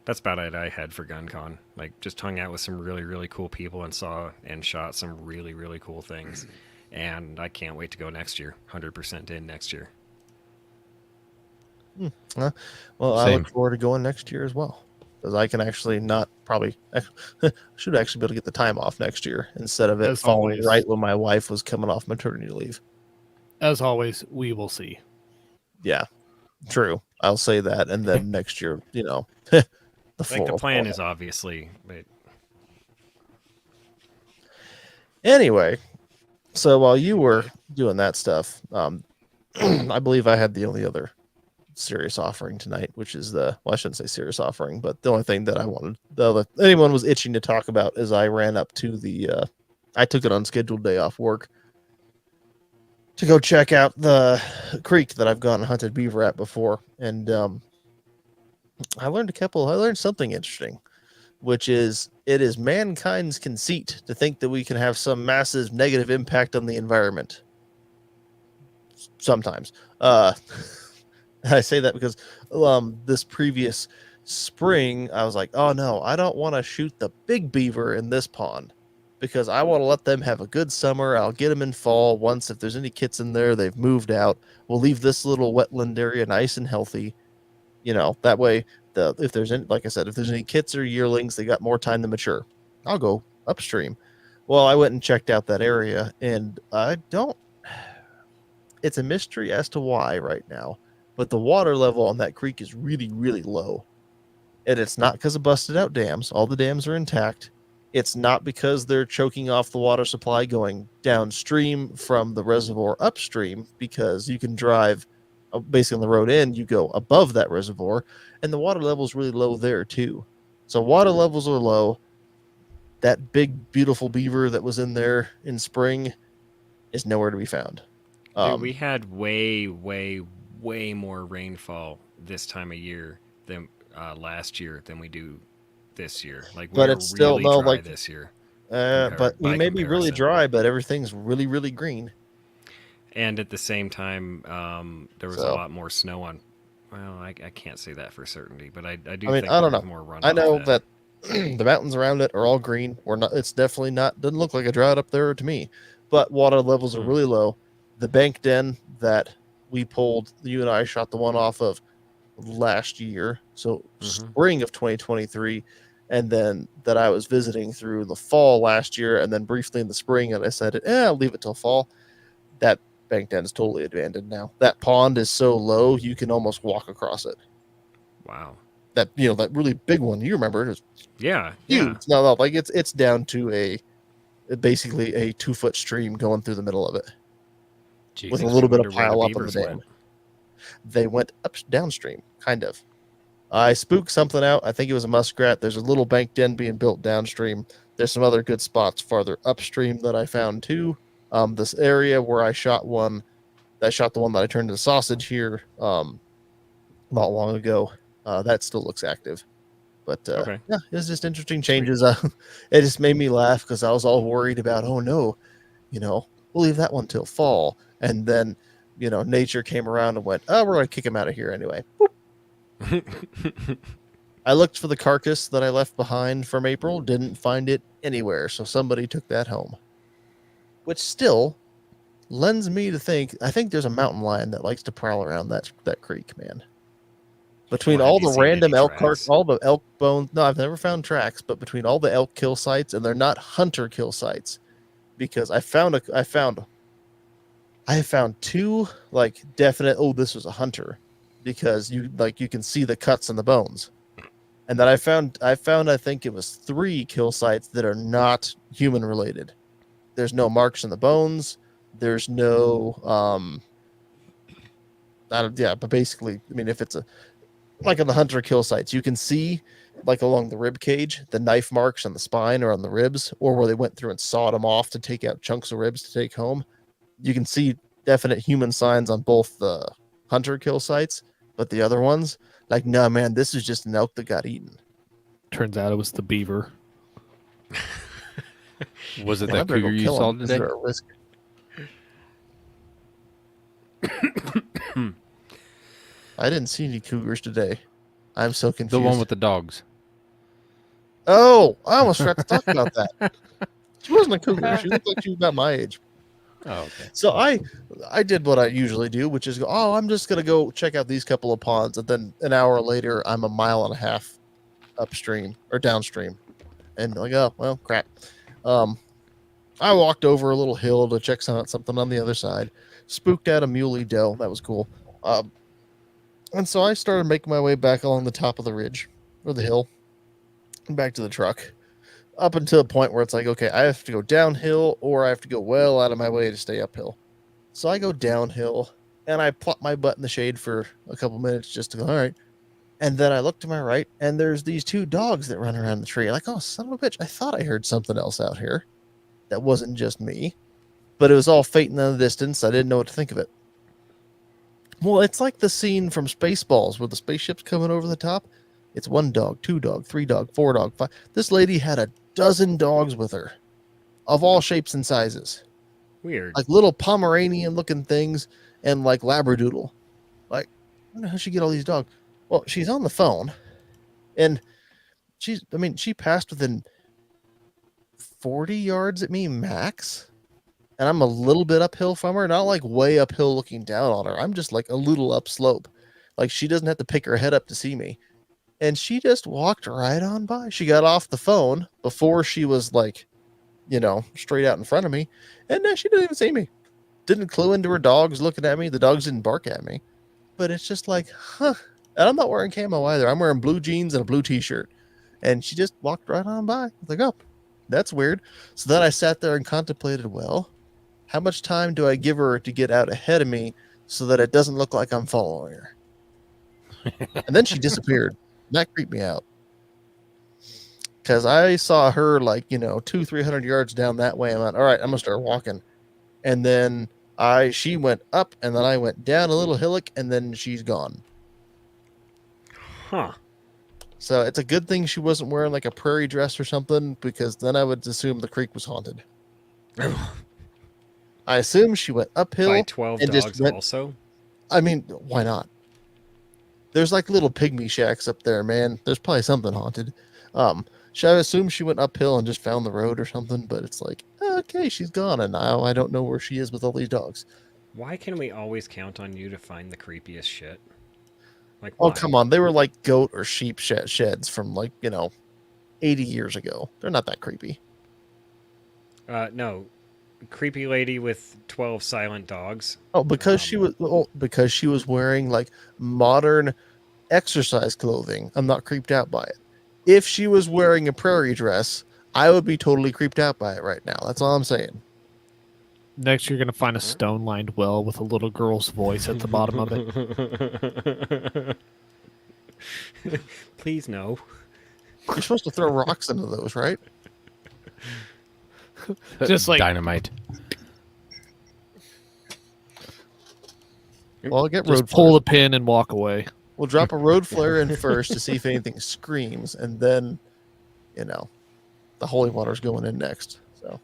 Speaker 1: that's about it I had for GunCon. Like, just hung out with some really, really cool people and saw and shot some really, really cool things. And I can't wait to go next year. 100% in next year.
Speaker 2: Well, I look forward to going next year as well, because I can actually should actually be able to get the time off next year instead of it falling right when my wife was coming off maternity leave.
Speaker 3: As always, we will see.
Speaker 2: Yeah, true. I'll say that, and then next year,
Speaker 1: the plan is obviously. But...
Speaker 2: Anyway, so while you were doing that stuff, I believe I had the only other serious offering tonight, which is I shouldn't say serious offering, but the only thing that I wanted, anyone was itching to talk about, is I ran up to I took an unscheduled day off work to go check out the creek that I've gone and hunted beaver at before, and I learned something interesting, which is it is mankind's conceit to think that we can have some massive negative impact on the environment. Sometimes. I say that because this previous spring, I was like, oh no, I don't want to shoot the big beaver in this pond. because I want to let them have a good summer. I'll get them in fall. Once, if there's any kits in there, they've moved out. We'll leave this little wetland area nice and healthy. That way, if there's any, like I said, if there's any kits or yearlings, they got more time to mature. I'll go upstream. Well, I went and checked out that area, and I don't. It's a mystery as to why right now, but the water level on that creek is really, really low. And it's not because of busted out dams. All the dams are intact. It's not because they're choking off the water supply going downstream from the reservoir upstream, because you can drive basically on the road end, you go above that reservoir, and the water level is really low there too. So water levels are low. That big, beautiful beaver that was in there in spring is nowhere to be found.
Speaker 1: Dude, we had way, way, way more rainfall this time of year than last year than we do this year. Like,
Speaker 2: But
Speaker 1: we're
Speaker 2: it's still
Speaker 1: really dry
Speaker 2: like
Speaker 1: this year.
Speaker 2: but we
Speaker 1: by
Speaker 2: may be really
Speaker 1: comparison.
Speaker 2: dry, but everything's really, really green.
Speaker 1: And at the same time, there was a
Speaker 2: So-
Speaker 1: lot more snow on. Well, I can't say that for certainty, but I do
Speaker 2: I mean,
Speaker 1: think
Speaker 2: I don't
Speaker 1: there was
Speaker 2: know.
Speaker 1: more runoff.
Speaker 2: I know
Speaker 1: then.
Speaker 2: that the mountains around it are all green. We're not. It's definitely not. Doesn't look like a drought up there to me. But water levels are
Speaker 1: Hmm.
Speaker 2: really low. The bank den that we pulled, you and I shot the one off of last year, so
Speaker 1: Mhm.
Speaker 2: spring of 2023, and then that I was visiting through the fall last year, and then briefly in the spring, and I said, I'll leave it till fall. That bank den is totally abandoned now. That pond is so low you can almost walk across it.
Speaker 1: Wow.
Speaker 2: That that really big one, you remember, it was
Speaker 1: Yeah.
Speaker 2: huge.
Speaker 1: Yeah.
Speaker 2: No, like it's down to basically a 2-foot stream going through the middle of it with a
Speaker 4: Jesus.
Speaker 2: little bit
Speaker 1: Wonder
Speaker 2: of
Speaker 1: where the
Speaker 2: pile up in the
Speaker 1: beavers
Speaker 2: dam.
Speaker 1: went.
Speaker 2: They went downstream, kind of. I spooked something out. I think it was a muskrat. There's a little bank den being built downstream. There's some other good spots farther upstream that I found too. This area where I shot the one that I turned into sausage here not long ago. That still looks active. But
Speaker 1: Okay.
Speaker 2: yeah, it's just interesting changes. It just made me laugh because I was all worried about, oh no, we'll leave that one till fall. And then, nature came around and went, oh, we're going to kick him out of here anyway. I looked for the carcass that I left behind from April, didn't find it anywhere. So somebody took that home, which still lends me to think, I think there's a mountain lion that likes to prowl around that creek, man. Between
Speaker 1: Well, have
Speaker 2: all
Speaker 1: you
Speaker 2: the
Speaker 1: seen
Speaker 2: random
Speaker 1: any
Speaker 2: elk
Speaker 1: tracks?
Speaker 2: all the elk bones, no, I've never found tracks, but between all the elk kill sites, and they're not hunter kill sites, because I have found two like definite, oh, this was a hunter, because you can see the cuts in the bones. And then I found I think it was 3 kill sites that are not human related. There's no marks in the bones. There's no but basically, I mean, if it's like on the hunter kill sites, you can see like along the rib cage the knife marks on the spine or on the ribs, or where they went through and sawed them off to take out chunks of ribs to take home. You can see definite human signs on both the hunter kill sites, but the other ones, like, no, man, this is just an elk that got eaten.
Speaker 3: Turns out it was the beaver.
Speaker 4: Was it
Speaker 2: Man, I
Speaker 4: that
Speaker 2: better go
Speaker 4: cougar you
Speaker 2: kill
Speaker 4: saw
Speaker 2: him. Is
Speaker 4: today?
Speaker 2: there a risk? I didn't see any cougars today. I'm so confused.
Speaker 4: The one with the dogs.
Speaker 2: Oh, I almost forgot to talk about that. She wasn't a cougar. She looked like she was about my age.
Speaker 4: Oh, okay.
Speaker 2: So I did what I usually do, which is go, oh, I'm just gonna go check out these couple of ponds, and then an hour later I'm a mile and a half upstream or downstream, and like, oh well, crap. I walked over a little hill to check something on the other side, spooked out a muley doe. That was cool. And so I started making my way back along the top of the ridge or the hill, and back to the truck, up until a point where it's like, okay, I have to go downhill or I have to go well out of my way to stay uphill. So I go downhill and I plop my butt in the shade for a couple minutes just to go, all right. And then I look to my right and there's these 2 dogs that run around the tree. Like, oh, son of a bitch, I thought I heard something else out here. That wasn't just me, but it was all faint in the distance. I didn't know what to think of it. Well, it's like the scene from Spaceballs where the spaceship's coming over the top. It's 1 dog, 2 dog, 3 dog, 4 dog, 5. This lady had a dozen dogs with her of all shapes and sizes,
Speaker 1: Weird.
Speaker 2: like little Pomeranian looking things and like Labradoodle. Like, I don't know how she get all these dogs. Well, she's on the phone and she passed within 40 yards at me max. And I'm a little bit uphill from her, not like way uphill looking down on her. I'm just like a little upslope. Like she doesn't have to pick her head up to see me. And she just walked right on by. She got off the phone before she was like, straight out in front of me. And she didn't even see me. Didn't clue into her dogs looking at me. The dogs didn't bark at me. But it's just like, huh. And I'm not wearing camo either. I'm wearing blue jeans and a blue t-shirt. And she just walked right on by. I was like, oh, that's weird. So then I sat there and contemplated, well, how much time do I give her to get out ahead of me so that it doesn't look like I'm following her? And then she disappeared. That creeped me out. Because I saw her like, 200-300 yards down that way. I'm like, all right, I'm going to start walking. And then she went up, and then I went down a little hillock, and then she's gone.
Speaker 1: Huh.
Speaker 2: So it's a good thing she wasn't wearing like a prairie dress or something, because then I would assume the creek was haunted. I assume she went uphill.
Speaker 1: By 12
Speaker 2: and
Speaker 1: dogs
Speaker 2: just went,
Speaker 1: also?
Speaker 2: I mean, why not? There's like little pygmy shacks up there, man. There's probably something haunted. Should I assume she went uphill and just found the road or something? But it's like, okay, she's gone, and now I don't know where she is with all these dogs.
Speaker 1: Why can we always count on you to find the creepiest shit? Like,
Speaker 2: Oh,
Speaker 1: why?
Speaker 2: come on. They were like goat or sheep sheds from like, 80 years ago. They're not that creepy.
Speaker 1: No. Creepy lady with 12 silent dogs.
Speaker 2: Oh, because she was wearing like modern exercise clothing. I'm not creeped out by it. If she was wearing a prairie dress, I would be totally creeped out by it right now. That's all I'm saying.
Speaker 3: Next, you're going to find a stone-lined well with a little girl's voice at the bottom of it.
Speaker 1: Please no.
Speaker 2: You're supposed to throw rocks into those, right?
Speaker 3: Just like
Speaker 4: dynamite.
Speaker 2: Well, I'll get
Speaker 3: just
Speaker 2: road
Speaker 3: pull
Speaker 2: flare.
Speaker 3: the pin and walk away.
Speaker 2: We'll drop a road flare in first to see if anything screams, and then, the holy water's going in next. So,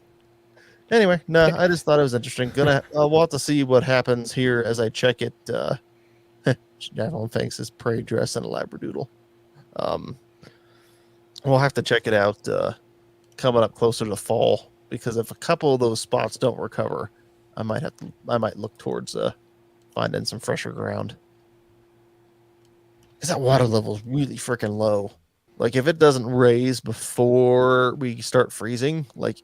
Speaker 2: anyway, no, I just thought it was interesting. We'll have to see what happens here as I check it. Everyone thinks his prairie dress and a Labradoodle. We'll have to check it out coming up closer to fall, because if a couple of those spots don't recover, I might look towards finding some fresher ground. Because that water level is really freaking low. Like, if it doesn't raise before we start freezing, like,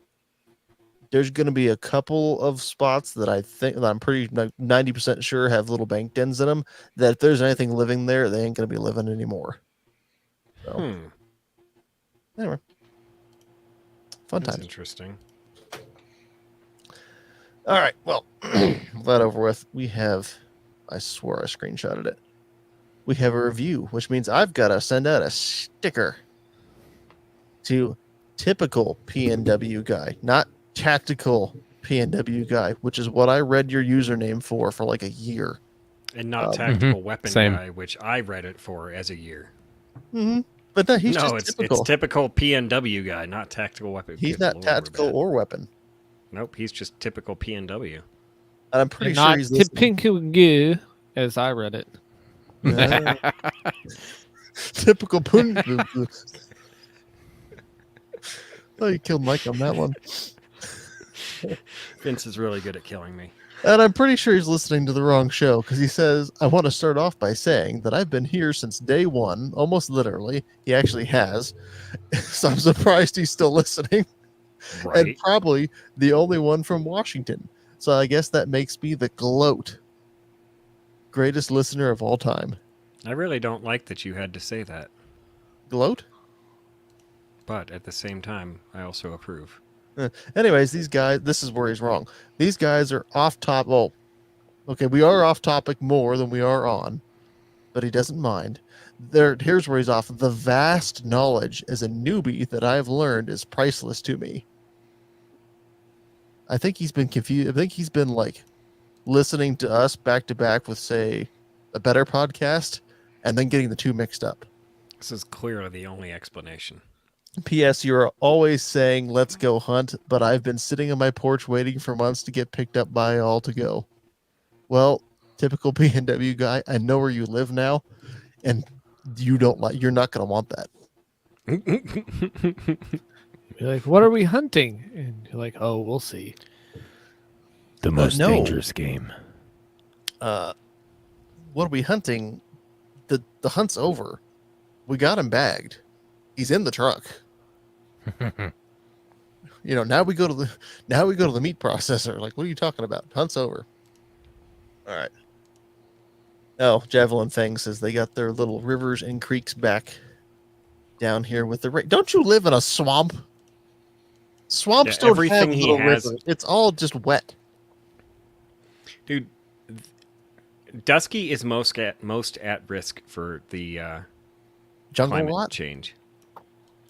Speaker 2: there's going to be a couple of spots that I'm pretty 90% sure have little bank dens in them, that if there's anything living there, they ain't going to be living anymore. So, anyway. Fun
Speaker 1: That's
Speaker 2: times.
Speaker 1: interesting.
Speaker 2: All right. Well, with that over with, we have, I swore I screenshotted it. We have a review, which means I've got to send out a sticker to typical PNW guy, not tactical PNW guy, which is what I read your username for like a year.
Speaker 1: And not tactical weapon
Speaker 4: same.
Speaker 1: guy, which I read it for as a year.
Speaker 2: Mm-hmm. But no, he's just
Speaker 1: it's
Speaker 2: typical.
Speaker 1: It's typical PNW guy, not tactical weapon.
Speaker 2: He's
Speaker 1: Good
Speaker 2: not
Speaker 1: Lord,
Speaker 2: tactical
Speaker 1: we're bad.
Speaker 2: or weapon.
Speaker 1: Nope, he's just typical PNW.
Speaker 2: And I'm pretty
Speaker 3: And
Speaker 2: sure
Speaker 3: not
Speaker 2: he's listening.
Speaker 3: typical, as I read it.
Speaker 2: Typical pun. Oh, you killed Mike on that one.
Speaker 1: Vince is really good at killing me.
Speaker 2: And I'm pretty sure he's listening to the wrong show, because he says, I want to start off by saying that I've been here since day one, almost literally. He actually has. So I'm surprised he's still listening.
Speaker 1: Right.
Speaker 2: And probably the only one from Washington. So I guess that makes me the gloat. Greatest listener of all time.
Speaker 1: I really don't like that you had to say that.
Speaker 2: Gloat?
Speaker 1: But at the same time, I also approve.
Speaker 2: Anyways, these guys, this is where he's wrong. These guys are off top. Well, okay, we are off topic more than we are on, but he doesn't mind. Here's where he's off. The vast knowledge as a newbie that I've learned is priceless to me. I think he's been confused. I think he's been like listening to us back to back with, say, a better podcast, and then getting the two mixed up.
Speaker 1: This is clearly the only explanation.
Speaker 2: P.S. You're always saying, let's go hunt, but I've been sitting on my porch waiting for months to get picked up by all to go. Well, typical PNW guy, I know where you live now, and you're not going to want that.
Speaker 3: You're like, what are we hunting? And you're like, oh, we'll see.
Speaker 4: The
Speaker 2: most no.
Speaker 4: dangerous game.
Speaker 2: What are we hunting? The hunt's over. We got him bagged. He's in the truck. Now we go to the meat processor. Like, what are you talking about? Hunt's over. All right. Oh, Javelin Fang says they got their little rivers and creeks back down here with the rain. Don't you live in a swamp? Swamps don't
Speaker 1: everything
Speaker 2: have
Speaker 1: he
Speaker 2: little
Speaker 1: has-
Speaker 2: rivers. It's all just wet.
Speaker 1: Dude, Dusky is most at risk for the
Speaker 2: Jungle
Speaker 1: climate
Speaker 2: rot,
Speaker 1: change.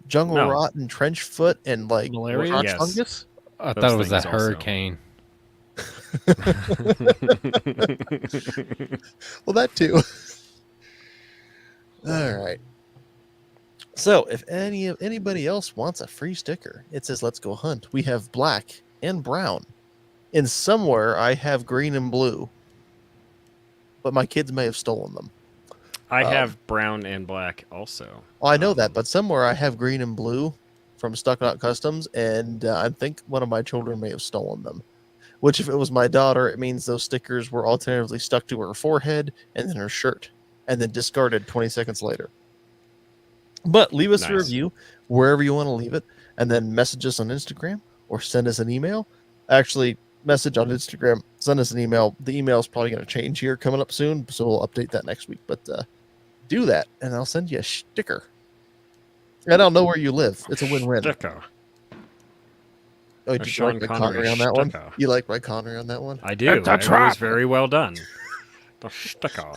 Speaker 2: jungle
Speaker 1: No.
Speaker 2: rot, and trench foot, and like
Speaker 3: Malaria?
Speaker 2: crotch
Speaker 1: Yes.
Speaker 2: fungus.
Speaker 4: I
Speaker 1: Those
Speaker 4: thought it was that
Speaker 1: things also.
Speaker 4: hurricane.
Speaker 2: Well, that too. All right. So, if anybody else wants a free sticker, it says "Let's go hunt." We have black and brown. And somewhere I have green and blue, but my kids may have stolen them.
Speaker 1: I have brown and black also.
Speaker 2: Well, I know that, but somewhere I have green and blue from Stuck Knot Customs, and I think one of my children may have stolen them. Which, if it was my daughter, it means those stickers were alternatively stuck to her forehead and then her shirt, and then discarded 20 seconds later. But leave us a
Speaker 1: Nice.
Speaker 2: review wherever you want to leave it, and then message us on Instagram or send us an email. Actually, message on Instagram, send us an email. The email is probably going to change here coming up soon, so we'll update that next week. But do that, and I'll send you a sticker. And I'll know where you live. It's a win-win.
Speaker 1: Sticker.
Speaker 2: Oh,
Speaker 1: A
Speaker 2: did you
Speaker 1: Sean
Speaker 2: like my
Speaker 1: Connery
Speaker 2: Connery on that one?
Speaker 1: sticker.
Speaker 2: You like my Connery on that one?
Speaker 1: I do.
Speaker 3: It's a
Speaker 1: It was
Speaker 3: trap.
Speaker 1: very well done. The sticker.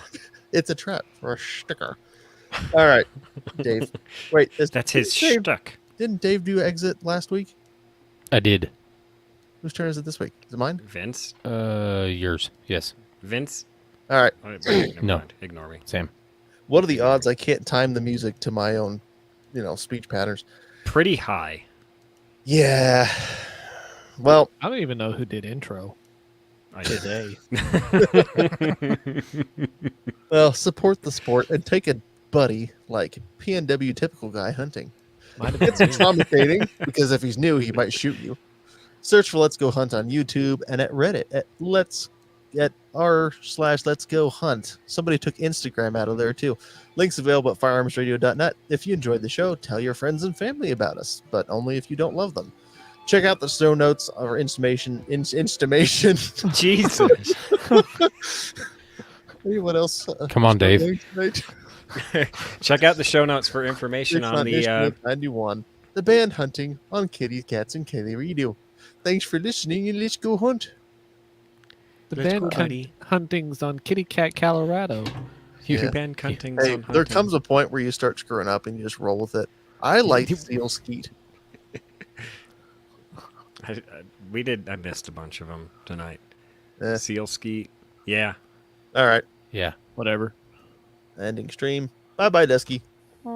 Speaker 2: It's a trap for a sticker. All right, Dave. Wait,
Speaker 1: That's his
Speaker 2: Dave,
Speaker 1: shtick.
Speaker 2: didn't Dave do exit last week?
Speaker 4: I did.
Speaker 2: Whose turn is it this week? Is it mine?
Speaker 1: Vince?
Speaker 4: Yours. Yes.
Speaker 1: Vince?
Speaker 2: All right.
Speaker 1: Oh, never
Speaker 4: No.
Speaker 1: mind. Ignore me.
Speaker 4: Sam.
Speaker 2: What are the odds I can't time the music to my own, speech patterns?
Speaker 1: Pretty high.
Speaker 2: Yeah. Well,
Speaker 3: I don't even know who did intro
Speaker 1: I did.
Speaker 3: today.
Speaker 2: support the sport and take a buddy like PNW typical guy hunting.
Speaker 3: Might have been
Speaker 2: It's
Speaker 3: me.
Speaker 2: traumatizing because if he's new, he might shoot you. Search for Let's Go Hunt on YouTube and at Reddit at r/Let's Go Hunt. Somebody took Instagram out of there too. Links available at firearmsradio.net. If you enjoyed the show, tell your friends and family about us, but only if you don't love them. Check out the show notes or instamation.
Speaker 1: Jesus.
Speaker 2: Hey, what else?
Speaker 4: Come on, Dave.
Speaker 1: Check out the show notes for information on the
Speaker 2: 91. The band hunting on kitty cats and kitty radio. Thanks for listening and let's go hunt.
Speaker 3: The
Speaker 1: Let's
Speaker 3: band
Speaker 1: go, buddy.
Speaker 3: huntings on Kitty Cat, Colorado.
Speaker 2: Yeah.
Speaker 1: Ben Cuntings
Speaker 2: Hey,
Speaker 1: on
Speaker 2: there
Speaker 1: hunting.
Speaker 2: comes a point where you start screwing up and you just roll with it. I like Steel Skeet.
Speaker 1: I missed a bunch of them tonight.
Speaker 2: Eh.
Speaker 1: Seal Skeet. Yeah.
Speaker 2: All right,
Speaker 4: Yeah.
Speaker 3: Whatever.
Speaker 2: ending stream. Bye bye, Dusky.